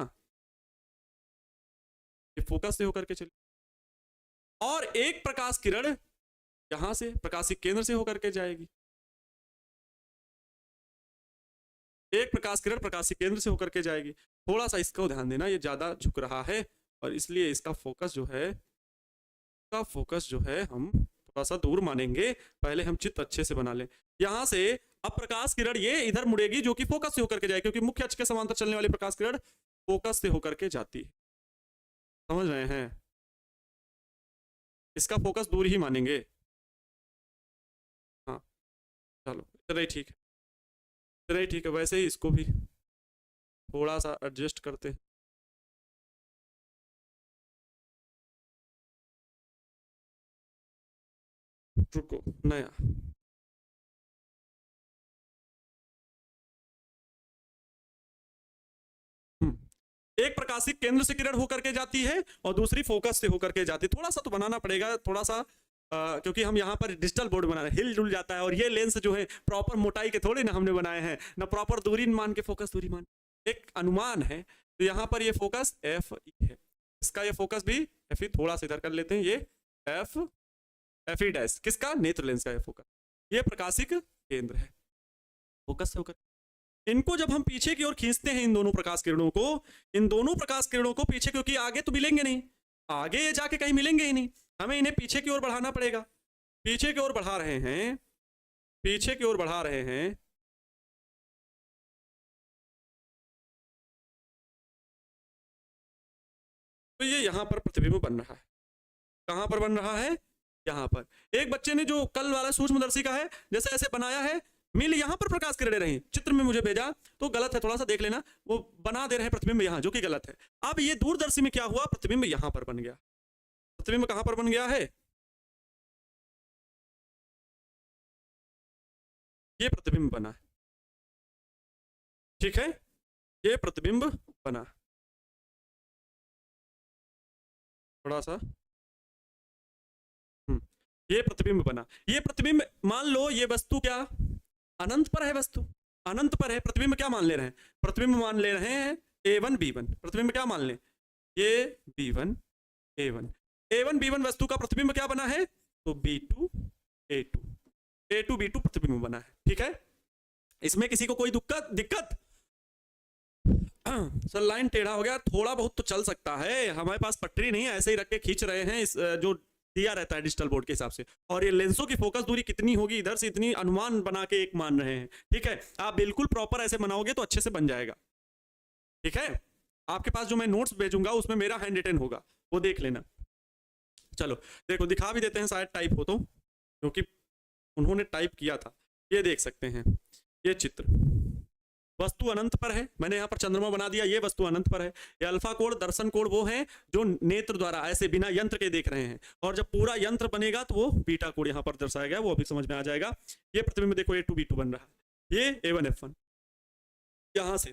ये फोकस से होकर के चली। और एक प्रकाश किरण यहां से प्रकाशिक केंद्र से होकर के जाएगी। एक प्रकाश किरण प्रकाशिक केंद्र से होकर के जाएगी। थोड़ा सा इसको ध्यान देना, ये ज्यादा झुक रहा है और इसलिए इसका फोकस जो है हम थोड़ा सा दूर मानेंगे। पहले हम चित्र अच्छे से बना लें। यहां से अब प्रकाश किरण ये इधर मुड़ेगी जो कि फोकस से होकर के जाएगी, क्योंकि मुख्य अक्ष के समांतर चलने वाली प्रकाश किरण फोकस से होकर के जाती है। समझ रहे हैं? इसका फोकस दूर ही मानेंगे। हाँ चलो, इतना ही ठीक है, इतना ही ठीक है। वैसे ही इसको भी थोड़ा सा एडजस्ट करते हैं। रुको, नया एक प्रकाशिक केंद्र से किरण होकर के जाती है और दूसरी फोकस से होकर के जाती है। थोड़ा सा तो बनाना पड़ेगा, थोड़ा सा क्योंकि हम यहाँ पर डिजिटल बोर्ड बना रहे हैं, हिल जुल जाता है। और ये लेंस जो है प्रॉपर मोटाई के थोड़े ना हमने बनाए हैं, ना प्रॉपर दूरी मान के फोकस दूरी मान, एक अनुमान है। तो यहाँ पर ये फोकस FE है, इसका ये फोकस भी FE, थोड़ा सा इधर कर लेते हैं, ये FE', किसका? नेत्र लेंस का ये फोकस। ये प्रकाशिक केंद्र है, फोकस से होकर। इनको जब हम पीछे की ओर खींचते हैं, इन दोनों प्रकाश किरणों को पीछे, क्योंकि आगे तो मिलेंगे नहीं, आगे ये जाके कहीं मिलेंगे ही नहीं, हमें इन्हें पीछे की ओर बढ़ाना पड़ेगा। पीछे की ओर बढ़ा रहे हैं, तो ये यहां पर प्रतिबिंब बन रहा है। कहां पर बन रहा है? यहां पर। एक बच्चे ने जो कल वाला सूक्ष्मदर्शी का है, जैसे ऐसे बनाया है, मिल यहां पर प्रकाश किरणें रही, चित्र में मुझे भेजा तो गलत है, थोड़ा सा देख लेना। वो बना दे रहे हैं प्रतिबिंब यहां, जो कि गलत है। अब ये दूरदर्शी में क्या हुआ? प्रतिबिंब यहां पर बन गया। प्रतिबिंब कहां पर बन गया है? ये प्रतिबिंब बना है, ठीक है, ये प्रतिबिंब बना। थोड़ा सा ये प्रतिबिंब बना। ये प्रतिबिंब, मान लो ये वस्तु क्या अनंत पर है, वस्तु अनंत पर है। प्रतिबिंब क्या मान ले रहे हैं? प्रतिबिंब मान ले रहे हैं A1 B1। प्रतिबिंब क्या मान ले? ये B1 A1, A1 B1 वस्तु का प्रतिबिंब क्या बना है? तो B2 A2, A2 B2 प्रतिबिंब बना है, ठीक है। इसमें किसी को कोई दिक्कत? सर लाइन टेढ़ा हो गया, थोड़ा बहुत तो चल सकता है, हमारे पास पटरी नहीं है, ऐसे ही रख के खींच रहे हैं, इस जो दिया रहता है डिजिटल बोर्ड के हिसाब से। और ये लेंसों की फोकस दूरी कितनी होगी, इधर से इतनी अनुमान बना के एक मान रहे हैं, ठीक है। आप बिल्कुल प्रॉपर ऐसे बनाओगे तो अच्छे से बन जाएगा, ठीक है। आपके पास जो मैं नोट्स भेजूंगा उसमें मेरा हैंड रिटन होगा, वो देख लेना। चलो देखो दिखा भी देते हैं, शायद टाइप हो तो, क्योंकि उन्होंने टाइप किया था। ये देख सकते हैं, ये चित्र वस्तु अनंत पर है, मैंने यहाँ पर चंद्रमा बना दिया, ये वस्तु अनंत पर है। ये अल्फा कोण दर्शन कोण वो है जो नेत्र द्वारा ऐसे बिना यंत्र के देख रहे हैं, और जब पूरा यंत्र बनेगा तो वो बीटा कोण यहाँ पर दर्शाया गया, वो अभी समझ में आ जाएगा। ये प्रतिबिंब देखो A2B2 बन रहा है, ये A1F1। यहाँ से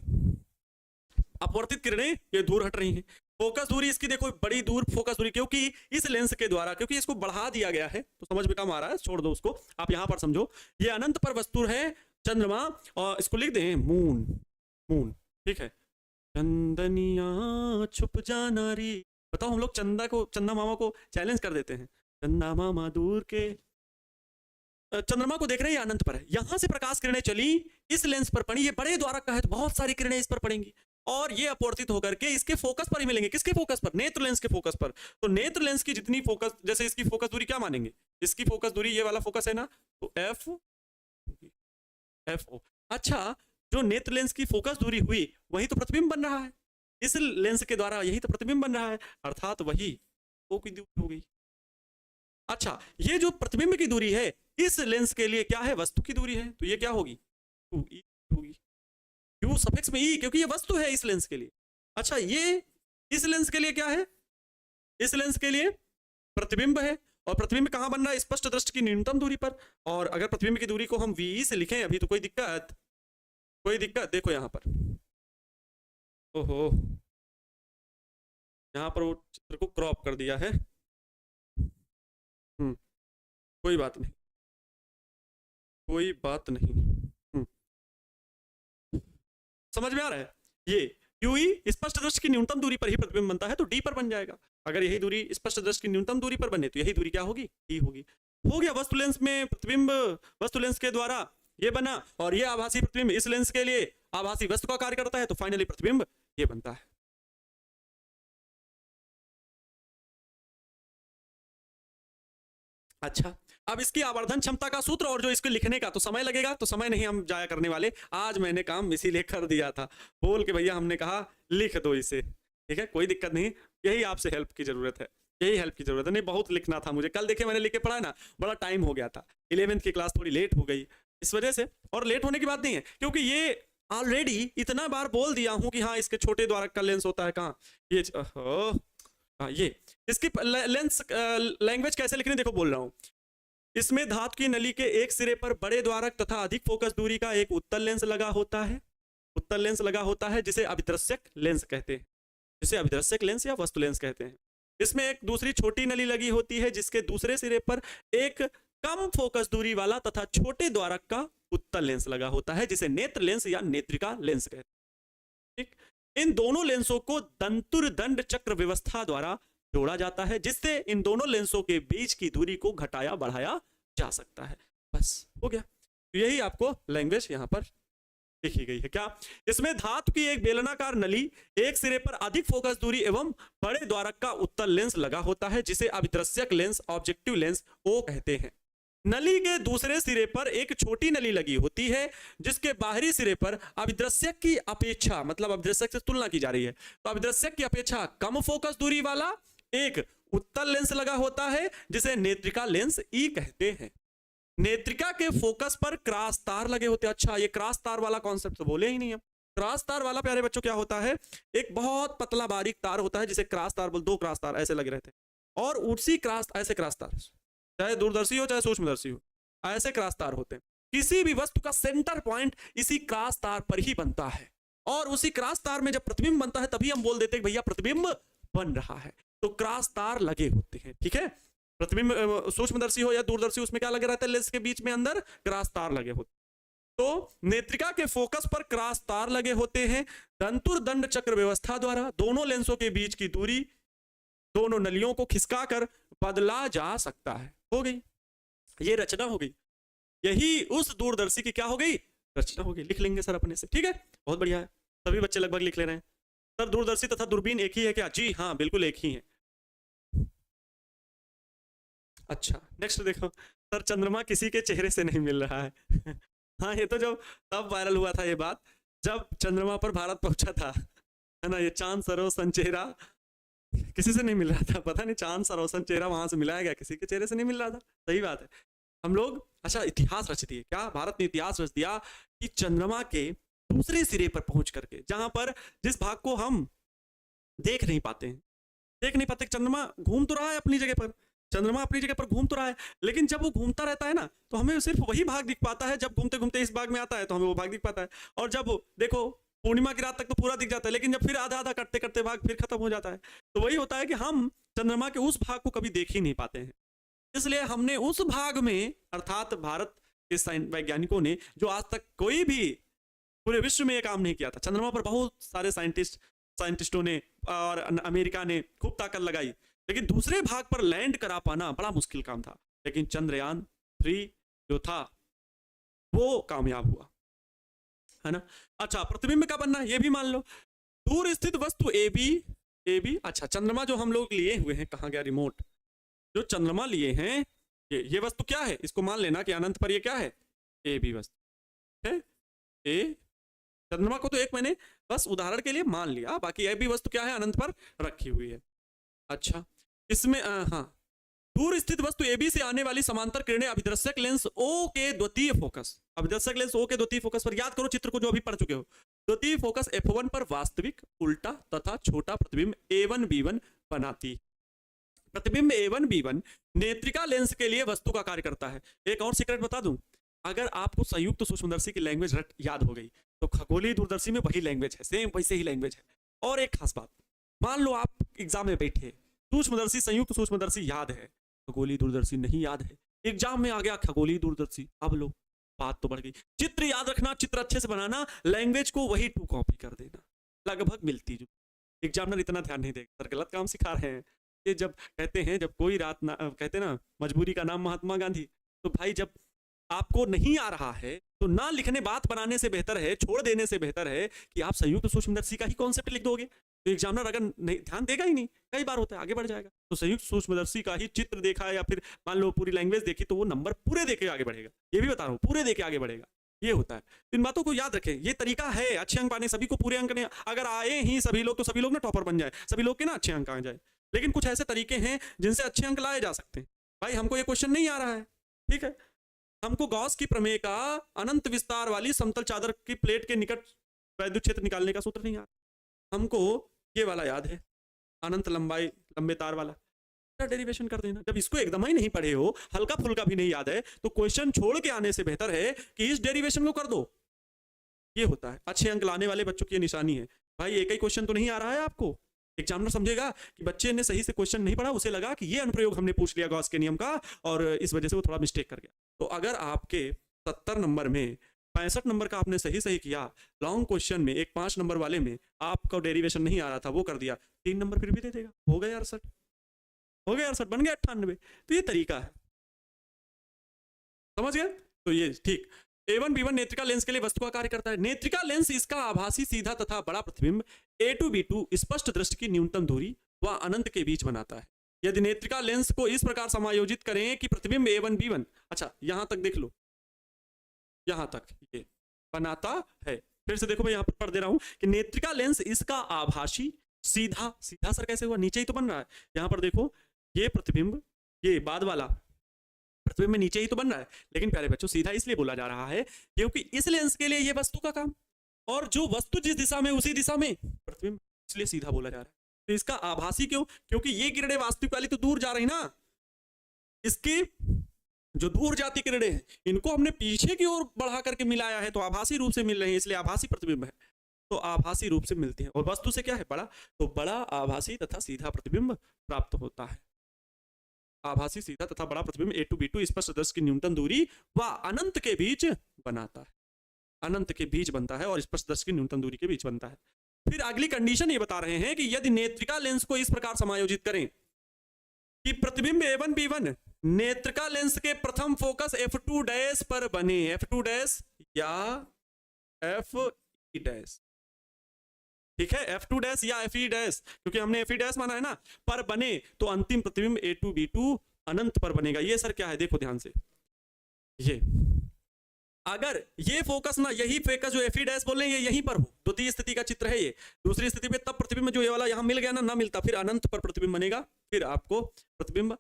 अपवर्तित किरणें ये दूर हट रही हैं। फोकस दूरी इसकी देखो बड़ी दूर फोकस दूरी, क्योंकि इस लेंस के द्वारा, क्योंकि इसको बढ़ा दिया गया है तो समझ में कम आ रहा है, छोड़ दो उसको, आप यहां पर समझो। ये अनंत पर वस्तु है चंद्रमा, और इसको लिख दें मून, मून, ठीक है। चंदनिया छुप जाना री, बताओ हम लोग चंदा मामा को चैलेंज कर देते हैं, चंदा मामा दूर के। चंद्रमा को देख रहे हैं, अनंत पर है, यहां से प्रकाश किरणें चली, इस लेंस पर पड़ी, ये बड़े द्वारक का है तो बहुत सारी किरणें इस पर पड़ेंगी, और ये अपवर्तित होकर के इसके फोकस पर ही मिलेंगे। किसके फोकस पर? नेत्र लेंस के फोकस पर। तो नेत्र लेंस की जितनी फोकस, जैसे इसकी फोकस दूरी क्या मानेंगे, इसकी फोकस दूरी ये वाला फोकस है ना, तो FO। अच्छा, जो नेत्र लेंस की फोकस दूरी हुई वही तो प्रतिबिंब बन रहा है, इस लेंस के द्वारा यही तो प्रतिबिंब बन रहा है, अर्थात वही O की दूरी हो गई। अच्छा, ये जो प्रतिबिंब की दूरी है इस लेंस के लिए क्या है, वस्तु की दूरी है, तो ये क्या होगी, 2E होगी। क्यों सफिक्स में E, क्योंकि ये वस्तु है इस लेंस के लिए। अच्छा, ये इस लेंस के लिए क्या है, इस लेंस के लिए प्रतिबिंब है, और प्रतिबिंब कहां बन रहा है, स्पष्ट दृष्टि की न्यूनतम दूरी पर। और अगर प्रतिबिंब की दूरी को हम VE से लिखें अभी तो कोई दिक्कत, कोई दिक्कत, देखो यहां पर, ओहो यहां पर वो चित्र को क्रॉप कर दिया है, कोई बात नहीं, कोई बात नहीं, समझ में आ रहा है। ये QE स्पष्ट दृष्टि की न्यूनतम दूरी पर ही प्रतिबिंब बनता है, तो D पर बन जाएगा। अगर यही दूरी स्पष्ट दृष्टि की न्यूनतम दूरी पर बने तो यही दूरी क्या होगी, D होगी। हो गया, वस्तु लेंस में प्रतिबिंब वस्तु लेंस के द्वारा ये बना, और ये आभासी प्रतिबिंब इस लेंस के लिए आभासी वस्तु का कार्य करता है, तो फाइनली प्रतिबिंब ये बनता है। अच्छा, अब इसकी आवर्धन क्षमता का सूत्र और जो इसको लिखने का, तो समय लगेगा, तो समय नहीं हम जाया करने वाले, आज मैंने काम इसीलिए कर दिया था, बोल के भैया हमने कहा लिख दो इसे, ठीक है, कोई दिक्कत नहीं, यही आपसे हेल्प की जरूरत है, यही हेल्प की जरूरत है। नहीं बहुत लिखना था मुझे, कल देखिए मैंने लिख के पढ़ा ना, बड़ा टाइम हो गया था, 11वीं की क्लास थोड़ी लेट हो गई इस वजह से, और लेट होने की बात नहीं है, क्योंकि ये ऑलरेडी इतना बार बोल दिया हूं कि हाँ इसके छोटे द्वारक का लेंस होता है, कहाँ ये, हाँ ये इसकी लेंस लैंग्वेज कैसे लिखनी, देखो बोल रहा हूँ। इसमें धातु की नली के एक सिरे पर बड़े द्वारक तथा अधिक फोकस दूरी का एक उत्तल लेंस लगा होता है, उत्तल लेंस लगा होता है, जिसे अभिदृश्यक लेंस कहते हैं, जिसे अभिदृश्यक लेंस या वस्तु लेंस कहते हैं। इसमें एक दूसरी छोटी नली लगी होती है, जिसके दूसरे सिरे पर एक कम फोकस दूरी वाला तथा छोटे द्वारक का उत्तल लेंस लगा होता है, जिसे नेत्र लेंस या नेत्रिका लेंस कहते हैं। ठीक, इन दोनों लेंसों को दंतुरदंड चक्र व्यवस्था द्वारा जोड़ा जाता है, जिससे इन दोनों लेंसों के बीच की दूरी को घटाया बढ़ाया जा सकता है। बस हो गया, तो यही आपको लैंग्वेज यहां पर लिखी गई है। क्या इसमें धातु की एक बेलनाकार नली, एक सिरे पर अधिक फोकस दूरी एवं बड़े द्वारक का उत्तल लेंस लगा होता है, जिसे अभिदृश्यक लेंस ऑब्जेक्टिव लेंस O कहते हैं। नली के दूसरे सिरे पर एक छोटी नली लगी होती है, जिसके बाहरी सिरे पर अभिदृश्यक की अपेक्षा, मतलब अभिदृश्यक से तुलना की जा रही है, तो अभिदृश्यक की अपेक्षा कम फोकस दूरी वाला एक उत्तल लेंस लगा होता है, जिसे नेत्रिका लेंस E कहते हैं। नेत्रिका के फोकस पर क्रॉस तार लगे होते हैं। अच्छा, ये क्रॉस तार वाला कॉन्सेप्ट तो बोले ही नहीं हम। क्रॉस तार वाला प्यारे बच्चों क्या होता है, एक बहुत पतला बारीक तार होता है, जिसे क्रॉस तार बोल, दो क्रॉस तार ऐसे लगे रहते हैं, और उसी क्रॉस ऐसे क्रॉस तार, चाहे दूरदर्शी हो चाहे सूक्ष्मदर्शी हो, ऐसे क्रॉस तार होते हैं। किसी भी वस्तु का सेंटर पॉइंट इसी क्रॉस तार पर ही बनता है, और उसी क्रॉस तार में जब प्रतिबिंब बनता है तभी हम बोल देते हैं भैया प्रतिबिंब बन रहा है, तो क्रॉस तार लगे होते हैं। ठीक है, प्रतिबिंब सूक्ष्मदर्शी हो या दूरदर्शी, उसमें क्या लगे रहता है, लेंस के बीच में अंदर क्रॉस तार लगे होते हैं। तो नेत्रिका के फोकस पर क्रॉस तार लगे होते हैं। दंतुरदंड चक्र व्यवस्था द्वारा दोनों लेंसों के बीच की दूरी दोनों नलियों को खिसकाकर बदला जा सकता है। हो गई, ये रचना हो गई, यही उस दूरदर्शी की क्या हो गई, रचना हो गई। लिख लेंगे सर अपने से, ठीक है, बहुत बढ़िया है, सभी बच्चे लगभग लिख ले रहे हैं। सर दूरदर्शी तथा दूरबीन एक ही है क्या? जी हाँ, बिल्कुल एक ही है। अच्छा, नेक्स्ट देखो, सर चंद्रमा किसी के चेहरे से नहीं मिल रहा है। हाँ, ये तो जब तब वायरल हुआ था ये बात, जब चंद्रमा पर भारत पहुंचा था, है ना, ये चांद सरो संचेहरा किसी से नहीं मिल रहा था, पता नहीं चांद सा रोशन चेहरा वहां से मिलाया गया, किसी के चेहरे से नहीं मिल रहा था। सही बात है। हम लोग अच्छा इतिहास रच दिए, क्या भारत ने इतिहास रच दिया कि चंद्रमा के दूसरे सिरे पर पहुंच करके, जहां पर जिस भाग को हम देख नहीं पाते हैं, देख नहीं पाते, चंद्रमा घूम तो रहा है अपनी जगह पर, चंद्रमा अपनी जगह पर घूम तो रहा है, लेकिन जब वो घूमता रहता है ना तो हमें सिर्फ वही भाग दिख पाता है, जब घूमते घूमते इस भाग में आता है तो हमें वो भाग दिख पाता है, और जब देखो पूर्णिमा की रात तक तो पूरा दिख जाता है, लेकिन जब फिर आधा आधा करते करते भाग फिर खत्म हो जाता है। तो वही होता है कि हम चंद्रमा के उस भाग को कभी देख ही नहीं पाते हैं, इसलिए हमने उस भाग में, अर्थात भारत के वैज्ञानिकों ने, जो आज तक कोई भी पूरे विश्व में ये काम नहीं किया था। चंद्रमा पर बहुत सारे साइंटिस्टों ने और अमेरिका ने खूब ताकत लगाई, लेकिन दूसरे भाग पर लैंड करा पाना बड़ा मुश्किल काम था, लेकिन चंद्रयान 3 जो था वो कामयाब हुआ, है ना। अच्छा, प्रतिबिंब का बनना ये भी मान लो, दूर स्थित वस्तु ए बी, अच्छा चंद्रमा जो हम लोग लिए हुए हैं, कहाँ गया रिमोट, जो चंद्रमा लिए हैं ये वस्तु क्या है, इसको मान लेना कि अनंत पर ये क्या है, ए बी वस्तु है। ए चंद्रमा को तो एक मैंने बस उदाहरण के लिए मान लिया, बाकी ए बी वस्तु क्या है, अनंत पर रखी हुई है। अच्छा, इसमें हाँ, दूर स्थित वस्तु ए बी से आने वाली समांतर किरणें अभिदर्शक लेंस ओ के द्वितीय फोकस, अभिदर्शक लेंस ओ के द्वितीय फोकस पर, याद करो चित्र को जो अभी पढ़ चुके हो, द्वितीय फोकस F1 पर वास्तविक, उल्टा तथा छोटा प्रतिबिंब A1 B1 बनाती। प्रतिबिंब A1 B1 नेत्रिका लेंस के लिए वस्तु का कार्य करता है। एक और सीक्रेट बता दूं, अगर आपको संयुक्त सूक्ष्मदर्शी की लैंग्वेज याद हो गई तो खगोलीय दूरदर्शी में वही लैंग्वेज है, सेम वैसे ही लैंग्वेज है। और एक खास बात, मान लो आप एग्जाम में बैठे, सूक्ष्मदर्शी संयुक्त सूक्ष्मदर्शी याद है, खगोलीय दूरदर्शी नहीं याद है, एग्जाम में आ गया खगोलीय दूरदर्शी, अब लो बात तो बढ़ गई। चित्र याद रखना, चित्र अच्छे से बनाना, लैंग्वेज को वही 2 कॉपी कर देना, लगभग मिलती जुलती। एग्जामिनर इतना ध्यान नहीं देगा, सर गलत काम सिखा रहे हैं। ये जब कहते हैं, जब कोई रात ना कहते ना मजबूरी का नाम महात्मा गांधी, तो भाई जब आपको नहीं आ रहा है तो ना लिखने, बात बनाने से बेहतर है, छोड़ देने से बेहतर है कि आप संयुक्त सूक्ष्मदर्शी का ही कॉन्सेप्ट लिख दोगे, तो एग्जामिनर अगर नहीं ध्यान देगा ही नहीं, कई बार होता है आगे बढ़ जाएगा। तो संयुक्त सूक्ष्मदर्शी का ही चित्र देखा या फिर मान लो पूरी लैंग्वेज देखी तो वो नंबर पूरे देके आगे बढ़ेगा, ये भी बता रहा हूँ, पूरे देके आगे बढ़ेगा, ये होता है। इन बातों को याद रखें, ये तरीका है अच्छे अंक पाने, सभी को पूरे अंक नहीं, अगर आए ही सभी लोग तो सभी लोग ना टॉपर बन जाए, सभी लोग के ना अच्छे अंक आ जाए, लेकिन कुछ ऐसे तरीके हैं जिनसे अच्छे अंक लाए जा सकते हैं। भाई हमको ये क्वेश्चन नहीं आ रहा है, ठीक है, हमको गॉस की प्रमेय का अनंत विस्तार वाली समतल चादर की प्लेट के निकट वैद्युत क्षेत्र निकालने का सूत्र नहीं याद, हमको ये वाला याद है, अनंत लंबाई लंबे तार वाला, डेरिवेशन कर देना। जब इसको एकदम ही नहीं पढ़े हो, हल्का फुल्का भी नहीं याद है, तो क्वेश्चन छोड़ के आने से बेहतर है कि इस डेरिवेशन को कर दो। ये होता है अच्छे अंक लाने वाले बच्चों की ये निशानी है। भाई एक ही क्वेश्चन तो नहीं आ रहा है आपको, एग्जामिनर समझेगा कि बच्चे ने सही से क्वेश्चन नहीं पढ़ा, उसे लगा कि ये अनुप्रयोग हमने पूछ लिया गॉस के नियम का और इस वजह से वो थोड़ा मिस्टेक कर गया। तो अगर आपके 70 नंबर में 65 नंबर का आपने सही किया, लॉन्ग क्वेश्चन में एक 5 नंबर वाले में आपका डेरिवेशन नहीं आ रहा था, वो कर दिया, 3 नंबर फिर भी दे देगा, हो गया 68, हो गया 68, बन गया 98। तो ये तरीका है, समझ गए। तो ये ठीक, A1 B1 नेत्रिका लेंस के लिए वस्तु का कार्य करता है। नेत्रिका लेंस इसका आभासी सीधा तथा बड़ा प्रतिबिंब A2 B2 स्पष्ट दृष्टि की न्यूनतम दूरी व अनंत के बीच बनाता है। यदि नेत्रिका लेंस को इस प्रकार समायोजित करें कि प्रतिबिंब A1 B1, अच्छा यहां तक देख लो, यहां तक ये बनाता है। फिर से देखो मैं यहां पर पढ़ दे रहा हूं कि नेत्रिका लेंस इसका आभासी सीधा, सीधा सर कैसे हुआ, नीचे ही तो बन रहा है। यहां पर देखो ये प्रतिबिंब, ये बाद वाला प्रतिबिंब में नीचे ही तो बन रहा है, लेकिन प्यारे बच्चों सीधा इसलिए बोला जा रहा है क्योंकि इस लेंस के लिए ये वस्तु का काम, और जो वस्तु जिस दिशा में उसी दिशा में प्रतिबिंब, इसलिए सीधा बोला जा रहा है। तो इसका आभासी क्यों, क्योंकि ये किरणें वास्तविक वाली तो दूर जा रही ना, इसकी जो दूर जाती किरणें हैं इनको हमने पीछे की ओर बढ़ा करके मिलाया है, तो आभासी रूप से मिल रहे हैं, इसलिए आभासी प्रतिबिंब है। तो आभासी रूप से मिलती हैं, और वस्तु से क्या है, बड़ा, तो बड़ा आभासी तथा सीधा प्रतिबिंब प्राप्त होता है। आभासी सीधा तथा बड़ा प्रतिबिंब A2 B2 स्पष्ट दृष्टि की न्यूनतम दूरी व अनंत के बीच बनाता है, अनंत के बीच बनता है और स्पष्ट दृष्टि की न्यूनतम दूरी के बीच बनता है। फिर अगली कंडीशन ये बता रहे हैं कि यदि नेत्रिका लेंस को इस प्रकार समायोजित करें कि प्रतिबिंब A1 B1 नेत्रिका लेंस के प्रथम फोकस F2 डैश पर बने, F2 डैश या FE डैश, ठीक है, F2 डैश या FE डैश, क्योंकि हमने FE डैश माना है ना, पर बने तो अंतिम प्रतिबिंब A2 B2 अनंत पर बनेगा। ये सर क्या है, देखो ध्यान से, ये अगर ये फोकस ना, यही फोकस जो एफ डैश बोल रहे हैं ये यहीं पर हो, द्वितीय स्थिति का चित्र है ये, दूसरी स्थिति में तब प्रतिबिंब जो ये वाला यहाँ मिल गया ना मिलता, फिर अनंत पर प्रतिबिंब बनेगा, फिर आपको प्रतिबिंब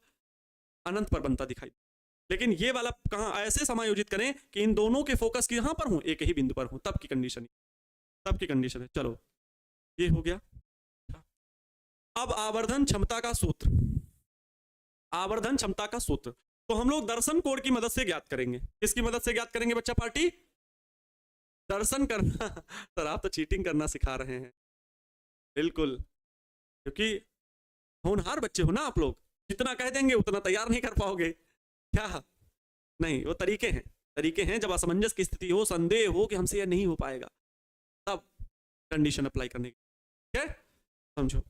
अनंत पर बनता दिखाई। लेकिन ये वाला कहाँ ऐसे समायोजित करें कि इन दोनों के फोकस यहाँ पर हूँ, एक ही बिंदु पर हूँ, तब की कंडीशन है। चलो ये हो गया। अब आवर्धन क्षमता का सूत्र, आवर्धन क्षमता का सूत्र तो हम लोग दर्शन कोण की मदद से ज्ञात करेंगे। किसकी मदद से ज्ञात करेंगे बच्चा पार्टी? दर्शन करना सर आप तो चीटिंग करना सिखा रहे हैं, बिल्कुल, क्योंकि होनहार बच्चे हो ना आप लोग, जितना कह देंगे उतना तैयार नहीं कर पाओगे क्या? नहीं, वो तरीके हैं, जब असमंजस की स्थिति हो, संदेह हो कि हमसे यह नहीं हो पाएगा, तब कंडीशन अप्लाई करने की, ठीक है? समझो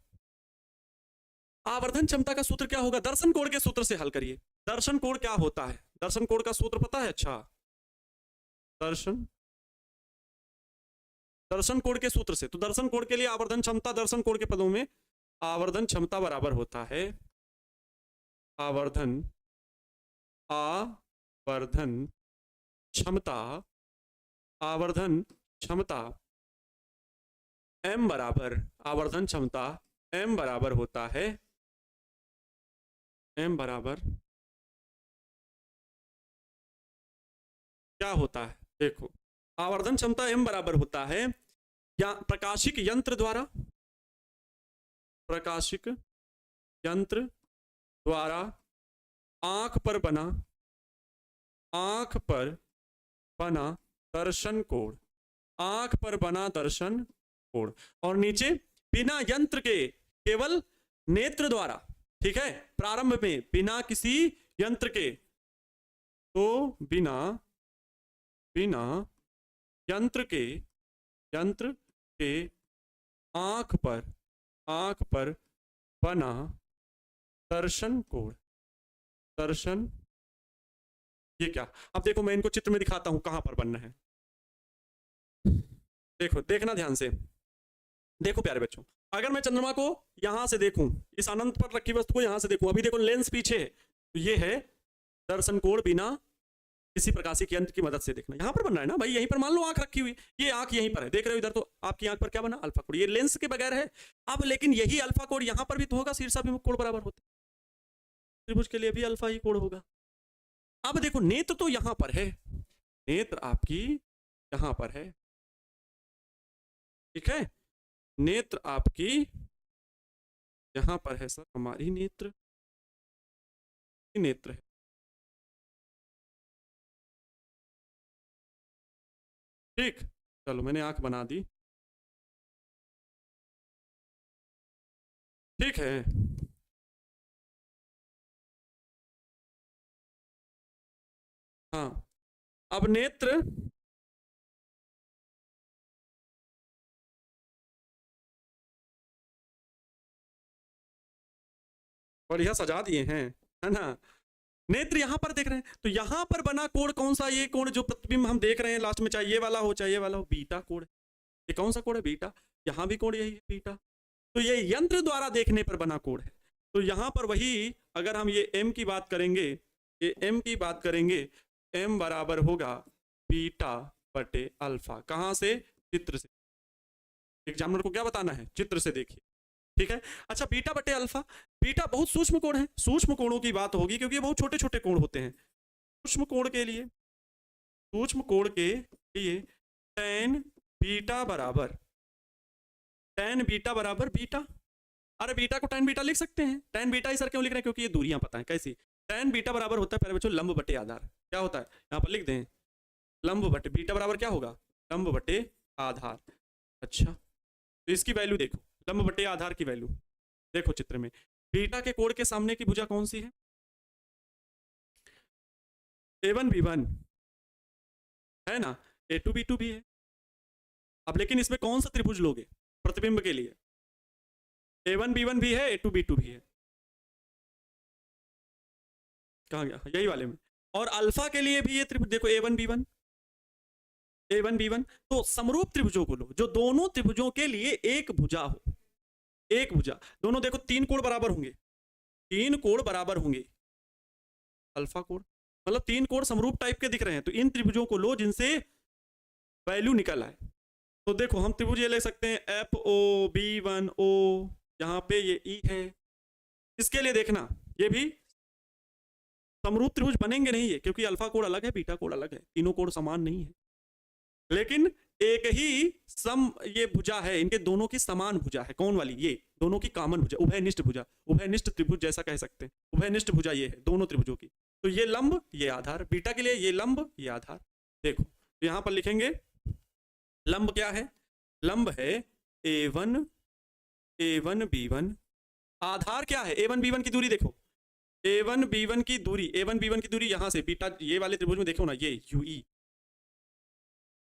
आवर्धन क्षमता का सूत्र क्या होगा, दर्शन कोण के सूत्र से हल करिए। दर्शन कोण क्या होता है, दर्शन कोण का सूत्र पता है? अच्छा, दर्शन कोण के सूत्र से, तो दर्शन कोण के लिए आवर्धन क्षमता दर्शन कोण के पदों में आवर्धन क्षमता बराबर होता है आवर्धन क्षमता m बराबर आवर्धन क्षमता m बराबर होता है m बराबर क्या होता है? देखो आवर्धन क्षमता m बराबर होता है या प्रकाशिक यंत्र द्वारा आंख पर बना दर्शन कोण, आंख पर बना दर्शन कोण, और नीचे बिना यंत्र के केवल नेत्र द्वारा, ठीक है, प्रारंभ में बिना किसी यंत्र के, तो बिना यंत्र के आंख पर बना दर्शन कोण, ये क्या? अब देखो मैं इनको चित्र में दिखाता हूं कहां पर बनना है। देखो, देखना ध्यान से, देखो प्यारे बच्चों, अगर मैं चंद्रमा को यहां से देखूं, इस अनंत पर रखी वस्तु को यहां से देखूं, अभी देखो लेंस पीछे है, तो ये है दर्शन कोण बिना किसी प्रकाशिक यंत्र की मदद से देखना। यहां पर बनना है ना भाई, यहीं पर मान लो आंख रखी हुई, ये आंख यहीं पर है, देख रहे हो इधर, तो आपकी आंख पर क्या बना? अल्फा कोण, ये लेंस के बगैर है। अब लेकिन यही अल्फा कोण यहां पर भी तो होगा, शीर्षाभिमुख कोण बराबर होता है, त्रिभुज के लिए भी अल्फा ही कोण होगा। अब देखो नेत्र तो यहां पर है, नेत्र आपकी यहां पर है, ठीक है, नेत्र आपकी यहां पर है सर, हमारी नेत्र है, ठीक। चलो मैंने आंख बना दी, ठीक है। हाँ, अब नेत्र बढ़िया सजा दिए हैं, है ना? नेत्र यहां पर देख रहे हैं, तो यहां पर बना कोण कौन सा? ये कोण जो प्रतिबिंब हम देख रहे हैं लास्ट में, चाहे ये वाला हो चाहे ये वाला हो, बीटा कोण। ये कौन सा कोण है? बीटा। यहां भी कोण यही है, बीटा। तो ये यंत्र द्वारा देखने पर बना कोण है। तो यहां पर वही, अगर हम ये m की बात करेंगे, ये m की बात करेंगे, m बराबर होगा बीटा बटे अल्फा। कहां से? चित्र से। एग्जामिनर को क्या बताना है? चित्र से देखिए, ठीक है। अच्छा, बीटा बटे अल्फा, बीटा बहुत सूक्ष्म कोण है, सूक्ष्म कोणों की बात होगी क्योंकि ये बहुत छोटे छोटे कोण होते हैं। सूक्ष्म कोण के लिए tan बीटा बराबर बीटा। अरे बीटा को tan बीटा लिख सकते हैं। tan बीटा ही सर क्यों लिख रहे हैं? क्योंकि ये दूरियां पता है कैसी। tan बीटा बराबर होता है प्यारे बच्चों लंब बटे आधार। क्या होता है? यहाँ पर लिख दें, लंब बटे बीटा बराबर क्या होगा? लंब बटे आधार। अच्छा, तो इसकी वैल्यू देखो, लंब बटे आधार की वैल्यू देखो चित्र में। बीटा के कोण के सामने की भुजा कौन सी है? A1 B1 है ना, A2 B2 भी है। अब लेकिन इसमें कौन सा त्रिभुज लोगे प्रतिबिंब के लिए? A1 B1 भी है, A2 B2 भी है। कहाँ गया? यही वाले में। और अल्फा के लिए भी ये त्रिभुज देखो, A1 B1, तो समरूप त्रिभुजों को लो जो दोनों त्रिभुजों के लिए एक भुजा हो, एक भुजा। दोनों देखो 3 कोण बराबर होंगे, 3 कोण बराबर होंगे, अल्फा कोण। मतलब 3 कोण समरूप टाइप के दिख रहे हैं, तो इन त्रिभुजों को लो जिनसे वैल्यू निकल आए। तो देखो हम त्रिभुज ये ले सकते हैं एफ ओ बी वन ओ, यहाँ पे ये ई है। इसके लिए देखना ये भी समरूप त्रिभुज बनेंगे नहीं है, क्योंकि अल्फा कोण अलग है, बीटा कोण अलग है, तीनों कोण समान नहीं है। लेकिन एक ही सम ये भुजा है, इनके दोनों की समान भुजा है। कौन वाली? ये दोनों की कॉमन भुजा, उभयनिष्ठ भुजा, उभयनिष्ठ त्रिभुज जैसा कह सकते हैं। उभयनिष्ठ भुजा ये है दोनों त्रिभुजों की। तो ये लंब ये आधार, बीटा के लिए ये लंब ये आधार। देखो तो यहां पर लिखेंगे लंब क्या है? लंब है A1 B1, आधार क्या है? A1 B1 की दूरी देखो, A1 B1 की दूरी, A1 B1 की दूरी यहां से बीटा, ये वाले त्रिभुज में देखो ना, ये UE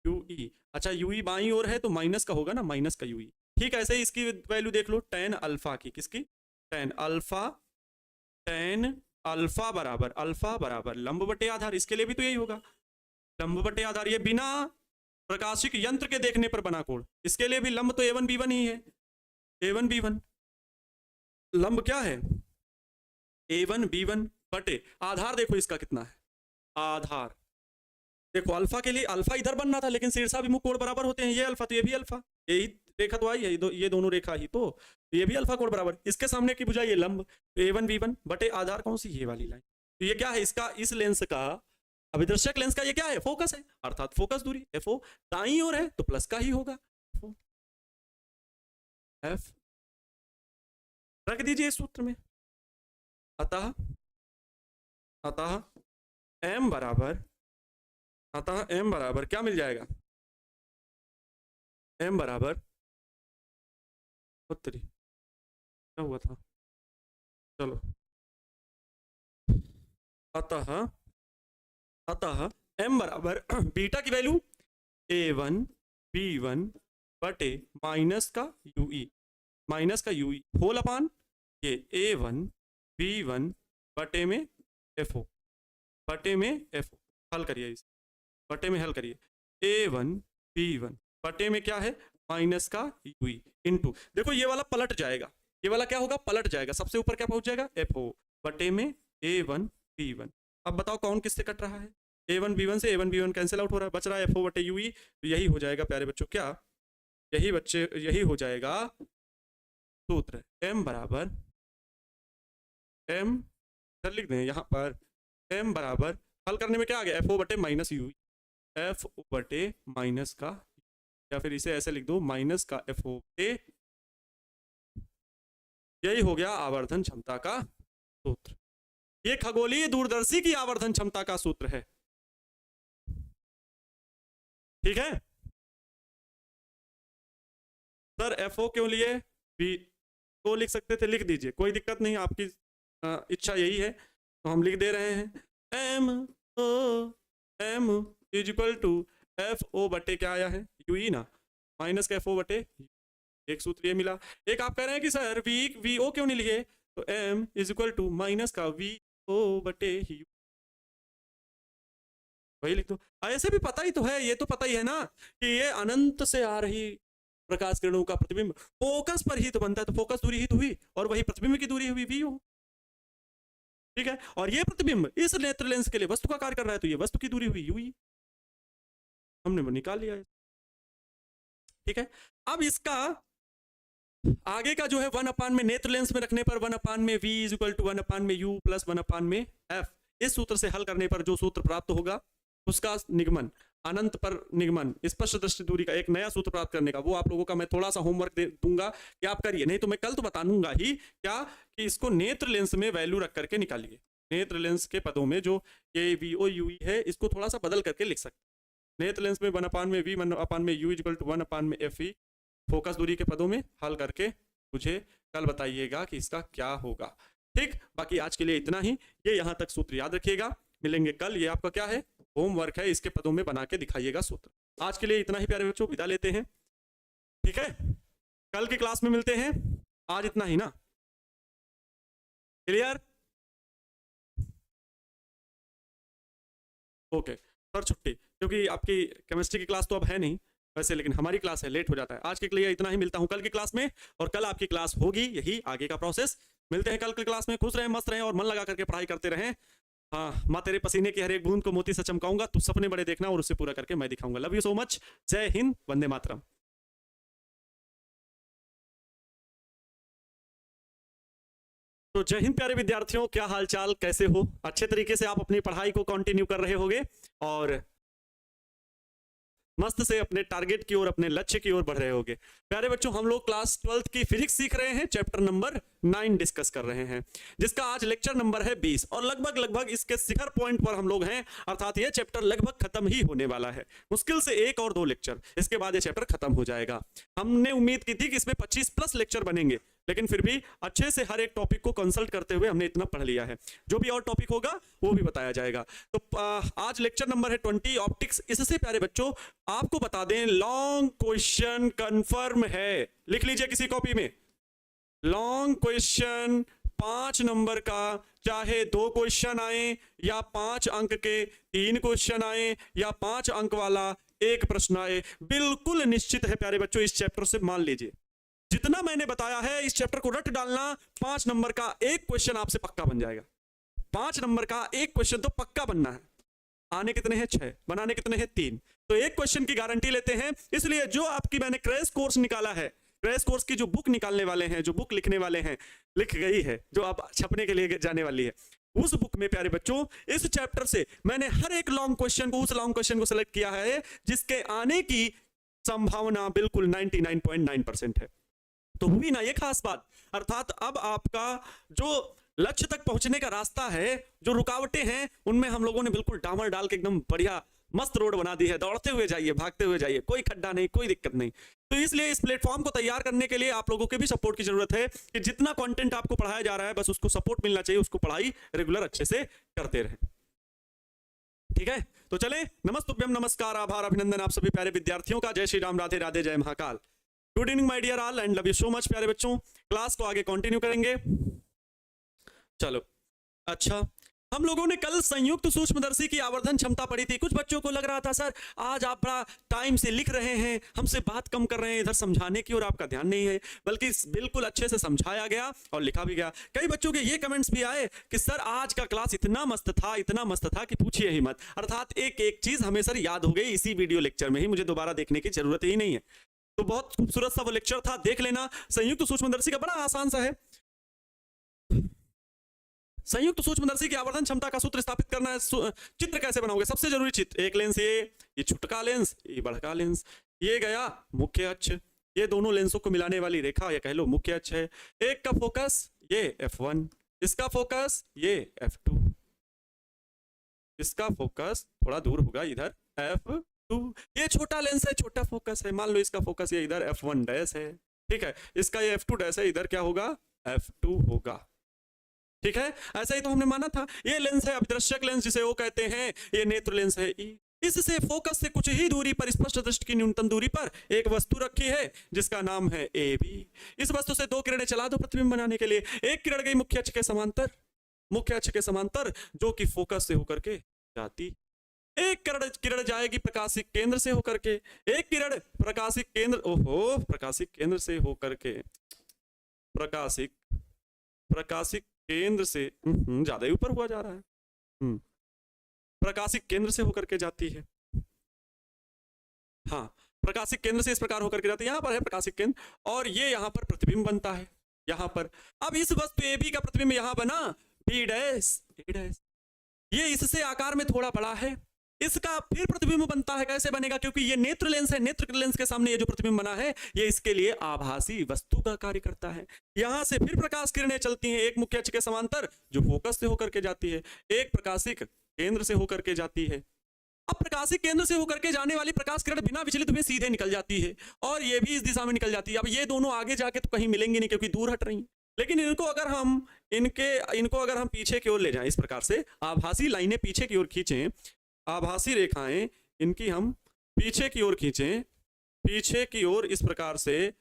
UE। अच्छा UE बाईं ओर है तो माइनस का होगा ना, माइनस का UE। ठीक है, ऐसे ही इसकी वैल्यू देख लो, tan अल्फा की, किसकी? tan अल्फा बराबर लंब बटे आधार। इसके लिए भी तो यही होगा, लंब बटे आधार। ये बिना प्रकाशिक यंत्र के देखने पर बना कोण, इसके लिए भी लंब तो A1 B1 ही है, A1 B1। लंब क्या है? A1 B1 बटे आधार। देखो इसका कितना है आधार, देखो अल्फा के लिए अल्फा इधर बनना था, लेकिन शीर्षाभिमुख कोण बराबर होते हैं। ये अल्फा तो ये भी अल्फा, यही रेखा तो आई है, ये दोनों रेखा ही तो ये भी अल्फा कोण बराबर। इसके सामने की भुजा ये लंब, तो A1 B1 बटे आधार कौन सी? ये वाली लाइन। तो ये क्या है? इसका इस लेंस का अभिदर्शक लेंस का ये क्या है? फोकस है, अर्थात फोकस दूरी FO दाईं ओर है तो प्लस का ही होगा, F रख दीजिए इस सूत्र में। अतः M बराबर क्या मिल जाएगा? M बराबर उत्तरी क्या हुआ था, चलो अतः M बराबर बीटा की वैल्यू A1 B1 बटे माइनस का UE होल अपान ये A1 B1 बटे में FO हल करिए, इस बटे में हल करिए। A1 B1 बटे में क्या है? माइनस का UE इनटू, देखो ये वाला पलट जाएगा, ये वाला क्या होगा? पलट जाएगा, सबसे ऊपर क्या पहुंच जाएगा? FO बटे में A1 B1। अब बताओ कौन किससे कट रहा है? A1 B1 से A1 B1 कैंसिल आउट हो रहा है, बच रहा है FO बटे UE। तो यही हो जाएगा प्यारे बच्चों, क्या यही हो जाएगा सूत्र। M बराबर M लिख दें यहाँ पर, M बराबर हल करने में क्या आ गया? FO बटे माइनस UE, FO बटे माइनस का, या फिर इसे ऐसे लिख दो माइनस का FO बटे, यही हो गया आवर्धन क्षमता का सूत्र। ये खगोलीय दूरदर्शी की आवर्धन क्षमता का सूत्र है, ठीक है सर। FO क्यों लिए? B को लिख सकते थे, लिख दीजिए, कोई दिक्कत नहीं, आपकी इच्छा यही है तो हम लिख दे रहे हैं। M is equal to FO बटे क्या आया है? UE ना, माइनस का FO बटे, एक सूत्र ये मिला। एक आप कह रहे हैं कि सर VO क्यों नहीं लिखे? तो M is equal to minus का VO बटे U, वही लिख दो। ऐसे भी पता ही तो है, ये तो पता ही है ना कि ये अनंत से आ रही प्रकाश किरणों का प्रतिबिंब फोकस पर ही तो बनता है, तो फोकस दूरी ही तो हुई, और वही प्रतिबिंब की दूरी हुई VO, ठीक है। और ये प्रतिबिंब इस नेत्र लेंस के लिए वस्तु का कार्य कर रहा है, तो ये वस्तु की दूरी हुई UE, हमने वो निकाल लिया है, ठीक है। अब इसका आगे का जो है 1/, में नेत्र लेंस में रखने पर 1/, में V इज इक्वल टू 1/, में U प्लस 1/, में F, इस सूत्र से हल करने पर जो सूत्र प्राप्त होगा उसका निगमन, अनंत पर निगमन, स्पष्ट दृष्टि दूरी का एक नया सूत्र प्राप्त करने का, वो आप लोगों का मैं थोड़ा सा होमवर्क दे दूंगा कि आप करिए, नहीं तो मैं कल तो बता दूंगा ही क्या कि इसको नेत्र लेंस में वैल्यू रख करके निकालिए। नेत्र लेंस के पदों में जो ये VO UE है, इसको थोड़ा सा बदल करके लिख सकते हैं। नेत्र लेंस में 1/, में V 1/, में U इक्वल टू 1/, में FE, फोकस दूरी के पदों में हल करके मुझे कल बताइएगा कि इसका क्या होगा, ठीक। बाकी आज के लिए इतना ही, ये यहाँ तक सूत्र याद रखिएगा, मिलेंगे कल। ये आपका क्या है? होमवर्क है, इसके पदों में बना के दिखाइएगा सूत्र। आज के लिए इतना ही प्यारे बच्चों, विदा लेते हैं, ठीक है। कल की क्लास में मिलते हैं, आज इतना ही ना, क्लियर? ओके सर, छुट्टी, क्योंकि आपकी केमिस्ट्री की क्लास तो अब है नहीं वैसे, लेकिन हमारी क्लास है, लेट हो जाता है। आज के लिए इतना ही, मिलता हूं कल की क्लास में, और कल आपकी क्लास होगी यही आगे का प्रोसेस। मिलते हैं कल की क्लास में, खुश रहें, मस्त रहें और मन लगा करके पढ़ाई करते रहें। हाँ, माँ तेरे पसीने की हर एक बूंद को मोती से चमकाऊंगा, तू सपने बड़े देखना और उसे पूरा करके मैं दिखाऊंगा। Love you so much. जय हिंद, वंदे मातरम। तो जय हिंद प्यारे विद्यार्थियों, क्या हालचाल, कैसे हो? अच्छे तरीके से आप अपनी पढ़ाई को कंटिन्यू कर रहे होंगे और मस्त से अपने टारगेट की ओर, अपने लक्ष्य की ओर बढ़ रहे होंगे। प्यारे बच्चों, हम लोग क्लास 12th की फिजिक्स सीख रहे हैं, चैप्टर नंबर 9 डिस्कस कर रहे हैं, जिसका आज लेक्चर नंबर है 20 और लगभग इसके शिखर पॉइंट पर हम लोग हैं, अर्थात ये चैप्टर लगभग खत्म ही होने वाला है। मुश्किल से 1 और 2 लेक्चर, इसके बाद ये चैप्टर खत्म हो जाएगा। हमने उम्मीद की थी कि इसमें 25 प्लस लेक्चर बनेंगे, लेकिन फिर भी अच्छे से हर एक टॉपिक को कंसल्ट करते हुए हमने इतना पढ़ लिया है। जो भी और टॉपिक होगा वो भी बताया जाएगा। तो आज लेक्चर नंबर है 20 ऑप्टिक्स। इससे प्यारे बच्चों आपको बता दें, लॉन्ग क्वेश्चन कंफर्म है, लिख लीजिए किसी कॉपी में। लॉन्ग क्वेश्चन 5 नंबर का, चाहे 2 क्वेश्चन आए या 5 अंक के 3 क्वेश्चन आए या 5 अंक वाला 1 प्रश्न आए, बिल्कुल निश्चित है प्यारे बच्चों। इस चैप्टर से मान लीजिए जितना मैंने बताया है, इस चैप्टर को रट डालना, 5 नंबर का 1 क्वेश्चन आपसे पक्का बन जाएगा। 5 नंबर का 1 क्वेश्चन तो पक्का बनना है। आने कितने हैं? 6, बनाने कितने हैं? 3। तो 1 क्वेश्चन की गारंटी लेते हैं। इसलिए जो आपकी मैंने क्रैश कोर्स निकाला है, क्रैश कोर्स की जो बुक निकालने वाले हैं, जो बुक लिखने वाले हैं, लिख गई है, जो आप छपने के लिए जाने वाली है, उस बुक में प्यारे बच्चों इस चैप्टर से मैंने हर एक लॉन्ग क्वेश्चन को, उस लॉन्ग क्वेश्चन को सिलेक्ट किया है जिसके आने की संभावना बिल्कुल 99.9% है। तो हुई ना ये खास बात। अर्थात अब आपका जो लक्ष्य तक पहुंचने का रास्ता है, जो रुकावटें हैं, उनमें हम लोगों ने बिल्कुल डामर डाल के एकदम बढ़िया मस्त रोड बना दी है। दौड़ते हुए जाइए, भागते हुए जाइए, कोई खड्डा नहीं, कोई दिक्कत नहीं। तो इसलिए इस प्लेटफॉर्म को तैयार करने के लिए आप लोगों के भी सपोर्ट की जरूरत है कि जितना कंटेंट आपको पढ़ाया जा रहा है, बस उसको सपोर्ट मिलना चाहिए, उसको पढ़ाई रेगुलर अच्छे से करते रहें। ठीक है, तो चले, नमस्तुभ्यम, नमस्कार, आभार, अभिनंदन आप सभी प्यारे विद्यार्थियों का। जय श्री राम, राधे राधे, जय Mahakal. Good evening my dear all and love you so much प्यारे बच्चों। क्लास को आगे कंटिन्यू करेंगे। चलो, अच्छा, हम लोगों ने कल संयुक्त सूक्ष्मदर्शी की आवर्धन क्षमता पढ़ी थी। कुछ बच्चों को लग रहा था सर आज आप बड़ा टाइम से लिख रहे हैं, हमसे बात कम कर रहे हैं, इधर समझाने की ओर आपका ध्यान नहीं है, बल्कि बिल्कुल अच्छे से समझाया गया और लिखा भी गया। कई बच्चों के ये कमेंट्स भी आए कि सर आज का क्लास इतना मस्त था, इतना मस्त था कि पूछिए ही मत। अर्थात एक एक चीज हमें सर याद हो गई इसी वीडियो लेक्चर में ही, मुझे दोबारा देखने की जरूरत ही नहीं है। तो बहुत खूबसूरत सा वो लेक्चर था, देख लेना। संयुक्त सूक्ष्मदर्शी का बड़ा आसान सा है। संयुक्त सूक्ष्मदर्शी की आवर्धन क्षमता का सूत्र स्थापित करना है। चित्र कैसे बनाओगे? सबसे जरूरी चित्र, एक लेंस ये छोटका लेंस, ये बड़का लेंस, ये गया मुख्य अक्ष, ये दोनों लेंसों को मिलाने वाली रेखा या कह लो मुख्य अक्ष है। एक का फोकस ये f1, इसका फोकस ये f2, इसका फोकस थोड़ा दूर होगा इधर f2। ये छोटा लेंस है, छोटा फोकस है, मान लो इसका फोकस ये इधर f1 डैश है, ठीक है, इसका ये f2 डैश है, इधर क्या होगा? f2 होगा। ठीक है, ऐसा ही तो हमने माना था। ये लेंस है अभिदर्शक लेंस जिसे वो कहते हैं, ये नेत्र लेंस है ई। इससे फोकस से कुछ ही दूरी पर, स्पष्ट दृष्टि की न्यूनतम दूरी पर एक वस्तु रखी है जिसका नाम है AB। इस वस्तु से 2 किरणें चला दो प्रतिबिंब बनाने के लिए। एक किरण गई मुख्य अक्ष के समांतर, मुख्य अक्ष के समांतर, जो कि फोकस से होकर के जाती। एक किरण जाएगी प्रकाशिक केंद्र से होकर के, एक किरण प्रकाशिक केंद्र, ओहो, प्रकाशिक केंद्र से होकर के, प्रकाशिक केंद्र से ज्यादा ही ऊपर हुआ जा रहा है, प्रकाशिक केंद्र से होकर के जाती है। हाँ, प्रकाशिक केंद्र से इस प्रकार होकर के जाती है। यहां पर है प्रकाशिक केंद्र और ये यहां पर प्रतिबिंब बनता है यहां पर। अब इस वस्तु AB का प्रतिबिंब यहां बना B डैश, A डैश, ये इससे आकार में थोड़ा बड़ा है, इसका फिर प्रतिबिंब बनता है। कैसे बनेगा? क्योंकि ये नेत्र लेंस है, नेत्र लेंस के सामने ये जो प्रतिबिंब बना है ये इसके लिए आभासी वस्तु का कार्य करता है। यहां से फिर प्रकाश किरणें चलती हैं, एक मुख्य अक्ष के समांतर जो फोकस से होकर के जाती है, एक प्रकाशिक केंद्र से होकर के जाती है। अब प्रकाशिक केंद्र से होकर के जाने वाली प्रकाश किरण बिना विचलित हुए सीधे निकल जाती है और ये भी इस दिशा में निकल जाती है। अब ये दोनों आगे जाके तो कहीं मिलेंगे नहीं क्योंकि दूर हट रही है, लेकिन इनको अगर हम पीछे की ओर ले जाएं, इस प्रकार से आभासी लाइनें पीछे की ओर खींचें, आभासी रेखाएं इनकी हम पीछे की ओर खींचें, पीछे की ओर इस प्रकार से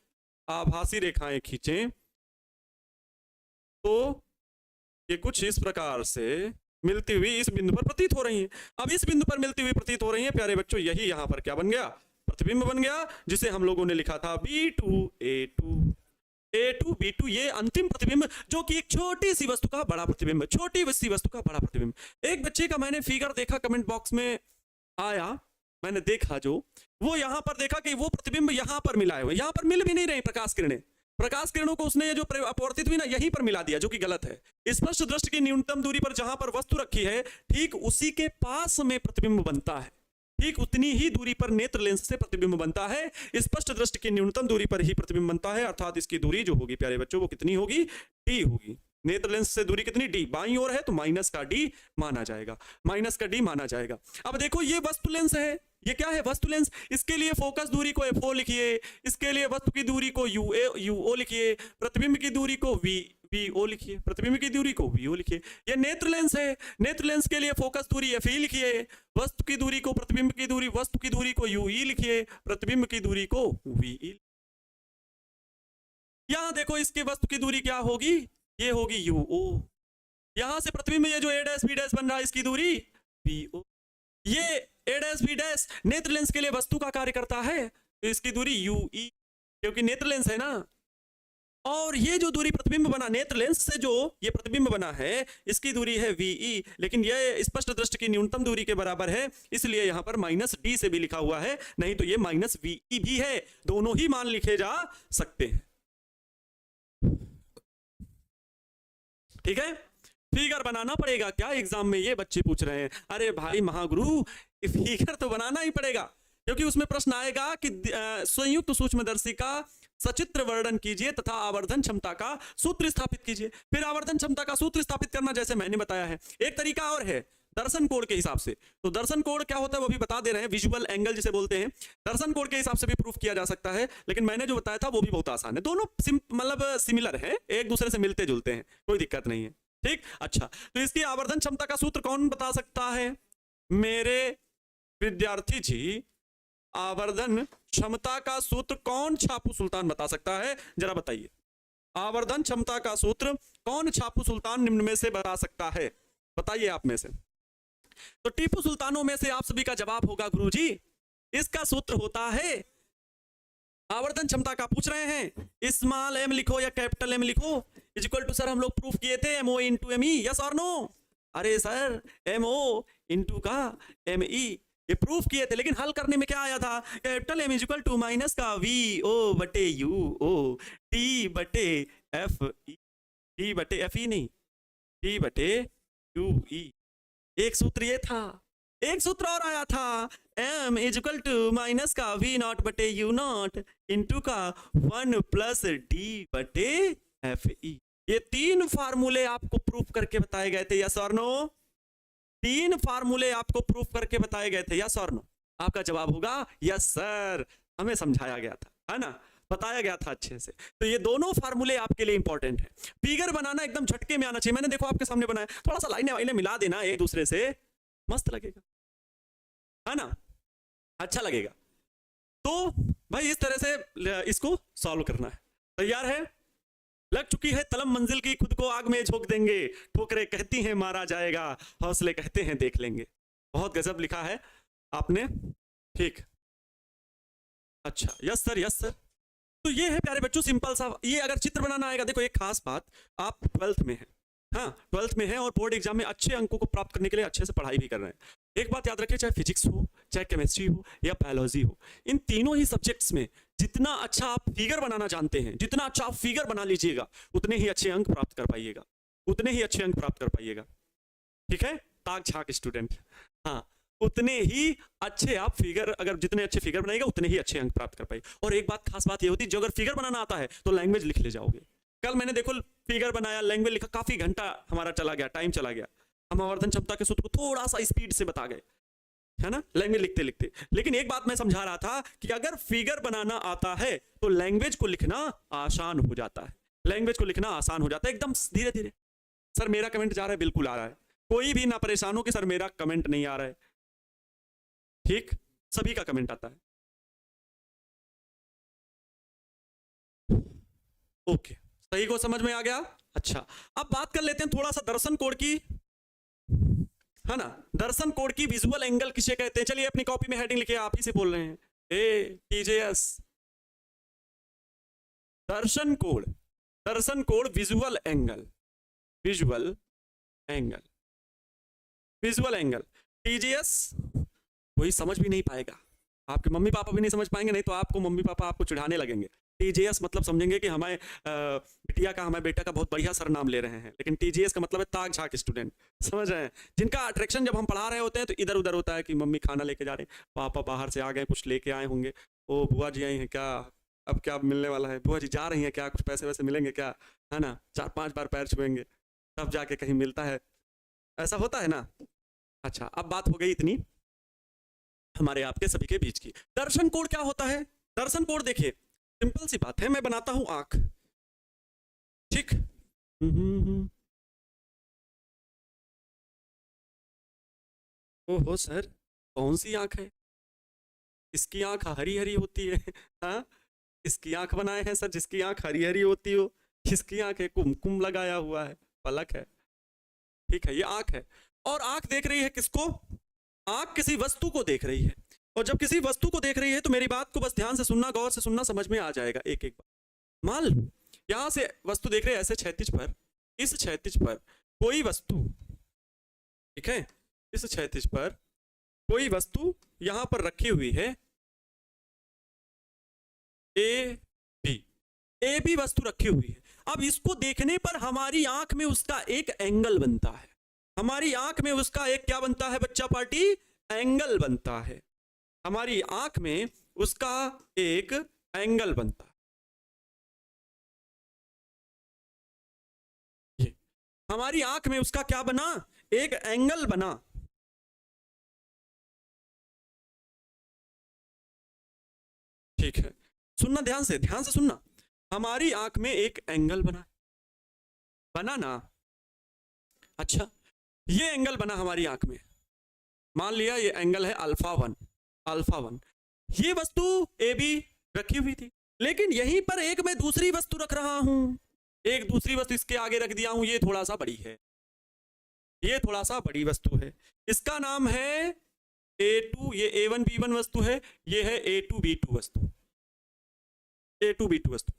आभासी रेखाएं खींचें, तो ये कुछ इस प्रकार से मिलती हुई इस बिंदु पर प्रतीत हो रही हैं। अब इस बिंदु पर मिलती हुई प्रतीत हो रही हैं प्यारे बच्चों, यही यहां पर क्या बन गया? प्रतिबिंब बन गया, जिसे हम लोगों ने लिखा था B2A2। A2 B2 ये अंतिम प्रतिबिंब जो कि एक छोटी सी वस्तु का बड़ा प्रतिबिंब, छोटी सी वस्तु का बड़ा प्रतिबिंब। एक बच्चे का मैंने फिगर देखा, कमेंट बॉक्स में आया, मैंने देखा जो वो यहां पर देखा कि वो प्रतिबिंब यहां पर मिलाए हुए, यहां पर मिल भी नहीं रही प्रकाश किरणें, प्रकाश किरणों को उसने ये जो अपवर्तित हुई ना यहीं पर मिला दिया, जो कि गलत है। स्पष्ट दृष्टि की न्यूनतम दूरी पर जहां पर वस्तु रखी है ठीक उसी के पास में प्रतिबिंब बनता है, ठीक उतनी ही दूरी पर नेत्र लेंस से प्रतिबिंब बनता है। स्पष्ट दृष्टि की न्यूनतम दूरी पर ही प्रतिबिंब बनता है, अर्थात इसकी दूरी जो होगी प्यारे बच्चों वो कितनी होगी, डी होगी। नेत्र लेंस से दूरी कितनी, डी, बाईं ओर है तो माइनस का डी माना जाएगा, माइनस का डी माना जाएगा। अब देखो ये वस्तु लेंस है, ये क्या है, वस्तु लेंस। इसके लिए फोकस दूरी को FO लिखिए, इसके लिए वस्तु की दूरी को UO लिखिए, प्रतिबिंब की दूरी को VO लिखिए, प्रतिबिंब की दूरी को VO लिखिए। ये नेत्र लेंस है, नेत्र लेंस के लिए फोकस दूरी FE लिखिए, वस्तु की दूरी को, प्रतिबिंब की दूरी, वस्तु की दूरी को UE लिखिए, प्रतिबिंब की दूरी को VE। यहां देखो इसके वस्तु की दूरी क्या होगी, ये होगी UO। यहां से प्रतिबिंब ये जो A' B' बन रहा है इसकी दूरी BO। ये A' B' नेत्र लेंस के लिए वस्तु का कार्य करता है तो इसकी दूरी UE, क्योंकि नेत्र लेंस है ना। और ये जो दूरी प्रतिबिंब बना नेत्र लेंस से, जो ये प्रतिबिंब बना है इसकी दूरी है VE, लेकिन ये स्पष्ट दृष्टि की न्यूनतम दूरी के बराबर है, इसलिए यहां पर -D से भी लिखा हुआ है, नहीं तो ये -VE भी है। दोनों ही मान लिखे जा सकते हैं, ठीक है। फिगर बनाना पड़ेगा क्या एग्जाम में, ये बच्चे पूछ रहे हैं। अरे भाई महागुरु फिगर तो बनाना ही पड़ेगा, क्योंकि उसमें प्रश्न आएगा कि संयुक्त सूक्ष्मदर्शी का सचित्र वर्णन कीजिए तथा आवर्धन क्षमता का सूत्र स्थापित कीजिए। फिर आवर्धन क्षमता का सूत्र स्थापित करना जैसे मैंने बताया है। एक तरीका और है दर्शन कोण के हिसाब से, तो दर्शन कोण क्या होता है वो भी बता दे रहे हैं, विजुअल एंगल जिसे बोलते हैं। दर्शन कोण के हिसाब से भी प्रूफ किया जा सकता है, लेकिन मैंने जो बताया था वो भी बहुत आसान है। दोनों मतलब सिमिलर है, एक दूसरे से मिलते जुलते हैं, कोई दिक्कत नहीं है, ठीक। अच्छा, तो इसकी आवर्धन क्षमता का सूत्र कौन बता सकता है मेरे विद्यार्थी जी? आवर्धन क्षमता का सूत्र कौन छापू सुल्तान बता सकता है, जरा बताइए। आवर्धन क्षमता का सूत्र कौन छापू सुल्तान निम्न में से बता सकता है, बताइए आप में से। तो टीपू सुल्तानों में से आप सभी का जवाब होगा गुरुजी, इसका सूत्र होता है, आवर्धन क्षमता का पूछ रहे हैं, स्मॉल m लिखो या कैपिटल M लिखो, इक्वल टू सर हम लोग प्रूफ किए थे MO इंटू ME, यस और नो? अरे सर MO इंटू का ME ये प्रूफ किए थे, लेकिन हल करने में क्या आया था, capital M equal to minus का VO बटे UO T बटे FE, T बटे FE नहीं, T बटे UE। एक सूत्र ये था, एक सूत्र और आया था, M इक्वल टू माइनस का V0 बटे U0 इंटू का 1 प्लस D बटे FE। ये तीन फार्मूले आपको प्रूफ करके बताए गए थे, यस और नो? तीन फार्मूले आपको प्रूफ करके बताए गए थे, यस और नो? आपका जवाब होगा यस सर, हमें समझाया गया था, है ना, बताया गया था अच्छे से। तो ये दोनों फार्मूले आपके लिए इंपॉर्टेंट है। फिगर बनाना एकदम झटके में आना चाहिए। मैंने देखो आपके सामने बनाया, थोड़ा सा लाइनें वाइनें मिला देना एक दूसरे से, मस्त लगेगा, है ना, अच्छा लगेगा। तो भाई इस तरह से इसको सॉल्व करना है। तैयार है? लग चुकी है तलम मंजिल की, खुद को आग में झोंक देंगे, ठोकरें कहती हैं मारा जाएगा, हौसले कहते हैं देख लेंगे। बहुत गजब लिखा है आपने, ठीक। अच्छा, यस सर, यस सर। तो ये है प्यारे बच्चों सिंपल सा। ये अगर चित्र बनाना आएगा, देखो एक खास बात, आप 12th में हैं, हाँ 12th में हैं और बोर्ड एग्जाम में अच्छे अंकों को प्राप्त करने के लिए अच्छे से पढ़ाई भी कर रहे हैं। एक बात याद रखिए, चाहे फिजिक्स हो, चाहे केमिस्ट्री हो या बायोलॉजी हो, इन तीनों ही सब्जेक्ट्स में जितना अच्छा आप फिगर बनाना जानते हैं, जितना अच्छा आप फिगर बना लीजिएगा, उतने ही अच्छे अंक प्राप्त कर पाइएगा, उतने ही अच्छे अंक प्राप्त कर पाइएगा, ठीक है। ताक झाक स्टूडेंट, हाँ, उतने ही अच्छे आप फिगर, अगर जितने अच्छे फिगर बनाएगा उतने ही अच्छे अंक प्राप्त कर पाएगा। और एक बात खास बात ये होती है, जो अगर फिगर बनाना आता है तो लैंग्वेज लिख ले जाओगे। कल मैंने देखो फिगर बनाया, लैंग्वेज लिखा, काफी घंटा हमारा चला गया, टाइम चला गया। हम आवर्धन क्षमता के सूत्र को थोड़ा सा स्पीड से बता गए, है ना, लैंग्वेज लिखते लिखते। लेकिन एक बात मैं समझा रहा था कि अगर फिगर बनाना आता है तो लैंग्वेज को लिखना आसान हो जाता है, लैंग्वेज को लिखना आसान हो जाता है एकदम धीरे धीरे। सर मेरा कमेंट जा रहा है? बिल्कुल आ रहा है, कोई भी ना परेशान हो कि सर मेरा कमेंट नहीं आ रहा है, ठीक, सभी का कमेंट आता है। ओके, सही को समझ में आ गया। अच्छा, अब बात कर लेते हैं थोड़ा सा दर्शन कोण की, है ना, दर्शन कोण की विजुअल एंगल किसे कहते हैं? चलिए अपनी कॉपी में हेडिंग लिखिए, आप ही से बोल रहे हैं, ATJS दर्शन कोण। दर्शन कोण visual angle, visual angle, visual angle. TGS कोई समझ भी नहीं पाएगा, आपके मम्मी पापा भी नहीं समझ पाएंगे, नहीं तो आपको मम्मी पापा आपको चिढ़ाने लगेंगे। टीजीएस मतलब समझेंगे कि हमारे बिटिया का हमारे बेटा का बहुत बढ़िया सर नाम ले रहे हैं, लेकिन टीजीएस का मतलब है ताक झाक स्टूडेंट, समझ रहे हैं, जिनका अट्रैक्शन जब हम पढ़ा रहे होते हैं तो इधर उधर होता है कि मम्मी खाना लेके जा रहे हैं, पापा बाहर से आ गए कुछ लेके आए होंगे, ओ बुआ जी आई हैं क्या, अब क्या मिलने वाला है, बुआ जी जा रही हैं क्या, कुछ पैसे वैसे मिलेंगे क्या, है ना, 4-5 बार पैर छुएंगे तब जाके कहीं मिलता है, ऐसा होता है ना। अच्छा, अब बात हो गई इतनी हमारे आपके सभी के बीच की। दर्शन कोण क्या होता है? दर्शन कोण देखिए सिंपल सी बात है, मैं बनाता हूं आंख, ठीक, ओहो सर कौन सी आंख है, इसकी आंख हरी हरी होती है, हाँ इसकी आंख बनाए हैं सर जिसकी आंख हरी हरी होती हो, इसकी आंख है कुमकुम लगाया हुआ है, पलक है, ठीक है ये आंख है। और आंख देख रही है किसको? आंख किसी वस्तु को देख रही है, और जब किसी वस्तु को देख रही है तो मेरी बात को बस ध्यान से सुनना, गौर से सुनना, समझ में आ जाएगा एक एक बार। मान लो यहां से वस्तु देख रहे हैं ऐसे क्षैतिज पर, इस क्षैतिज पर कोई वस्तु, ठीक है, इस क्षैतिज पर कोई वस्तु यहां पर रखी हुई है, ए बी वस्तु रखी हुई है। अब इसको देखने पर हमारी आंख में उसका एक एंगल बनता है, हमारी आंख में उसका एक क्या बनता है बच्चा पार्टी? एंगल बनता है, हमारी आंख में उसका एक एंगल बनता है, ये हमारी आंख में उसका क्या बना? एक एंगल बना। ठीक है, सुनना ध्यान से सुनना, हमारी आंख में एक एंगल बना ना। अच्छा, ये एंगल बना हमारी आंख में, मान लिया ये एंगल है अल्फा वन, ये वस्तु ए बी रखी हुई थी, लेकिन यहीं पर एक मैं दूसरी वस्तु रख रहा हूं, एक दूसरी वस्तु इसके आगे रख दिया हूं, ये थोड़ा सा बड़ी है, ये थोड़ा सा बड़ी वस्तु है, इसका नाम है A2, ये A1 B1 वस्तु है, ये है A2 B2 वस्तु, A2 B2 वस्तु।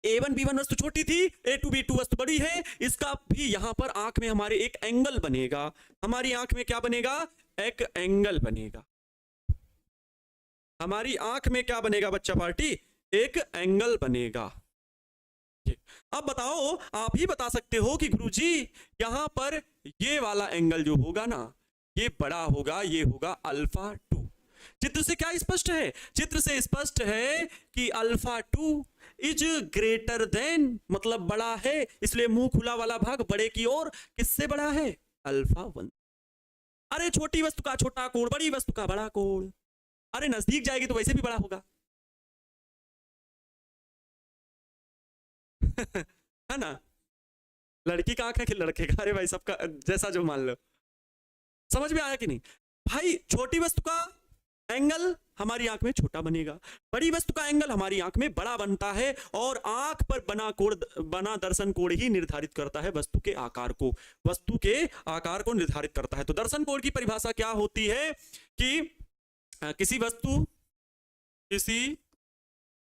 A1 B1 वस्तु छोटी थी, A2 B2 वस्तु बड़ी है, इसका भी यहां पर आंख में हमारे एक एंगल बनेगा, हमारी आंख में क्या बनेगा? एक एंगल बनेगा, हमारी आंख में क्या बनेगा बच्चा पार्टी? एक एंगल बनेगा। अब बताओ, आप ही बता सकते हो कि गुरुजी यहां पर ये वाला एंगल जो होगा ना, ये बड़ा होगा, ये होगा अल्फा 2। चित्र से क्या स्पष्ट है? चित्र से स्पष्ट है कि अल्फा 2 इज ग्रेटर देन, मतलब बड़ा है, इसलिए मुंह खुला वाला भाग बड़े की ओर किससे बड़ा है? अल्फा 1। अरे छोटी वस्तु का छोटा कोण, बड़ी वस्तु का बड़ा कोण, अरे नजदीक जाएगी तो वैसे भी बड़ा होगा है ना, लड़की का आंख है कि लड़के का? अरे भाई सबका जैसा जो मान लो, समझ में आया कि नहीं भाई? छोटी वस्तु का एंगल हमारी आंख में छोटा बनेगा, बड़ी वस्तु का एंगल हमारी आंख में बड़ा बनता है, और आंख पर बना दर्शन कोण ही निर्धारित करता है वस्तु के आकार को, वस्तु के आकार को निर्धारित करता है। तो दर्शन कोण की परिभाषा क्या होती है कि किसी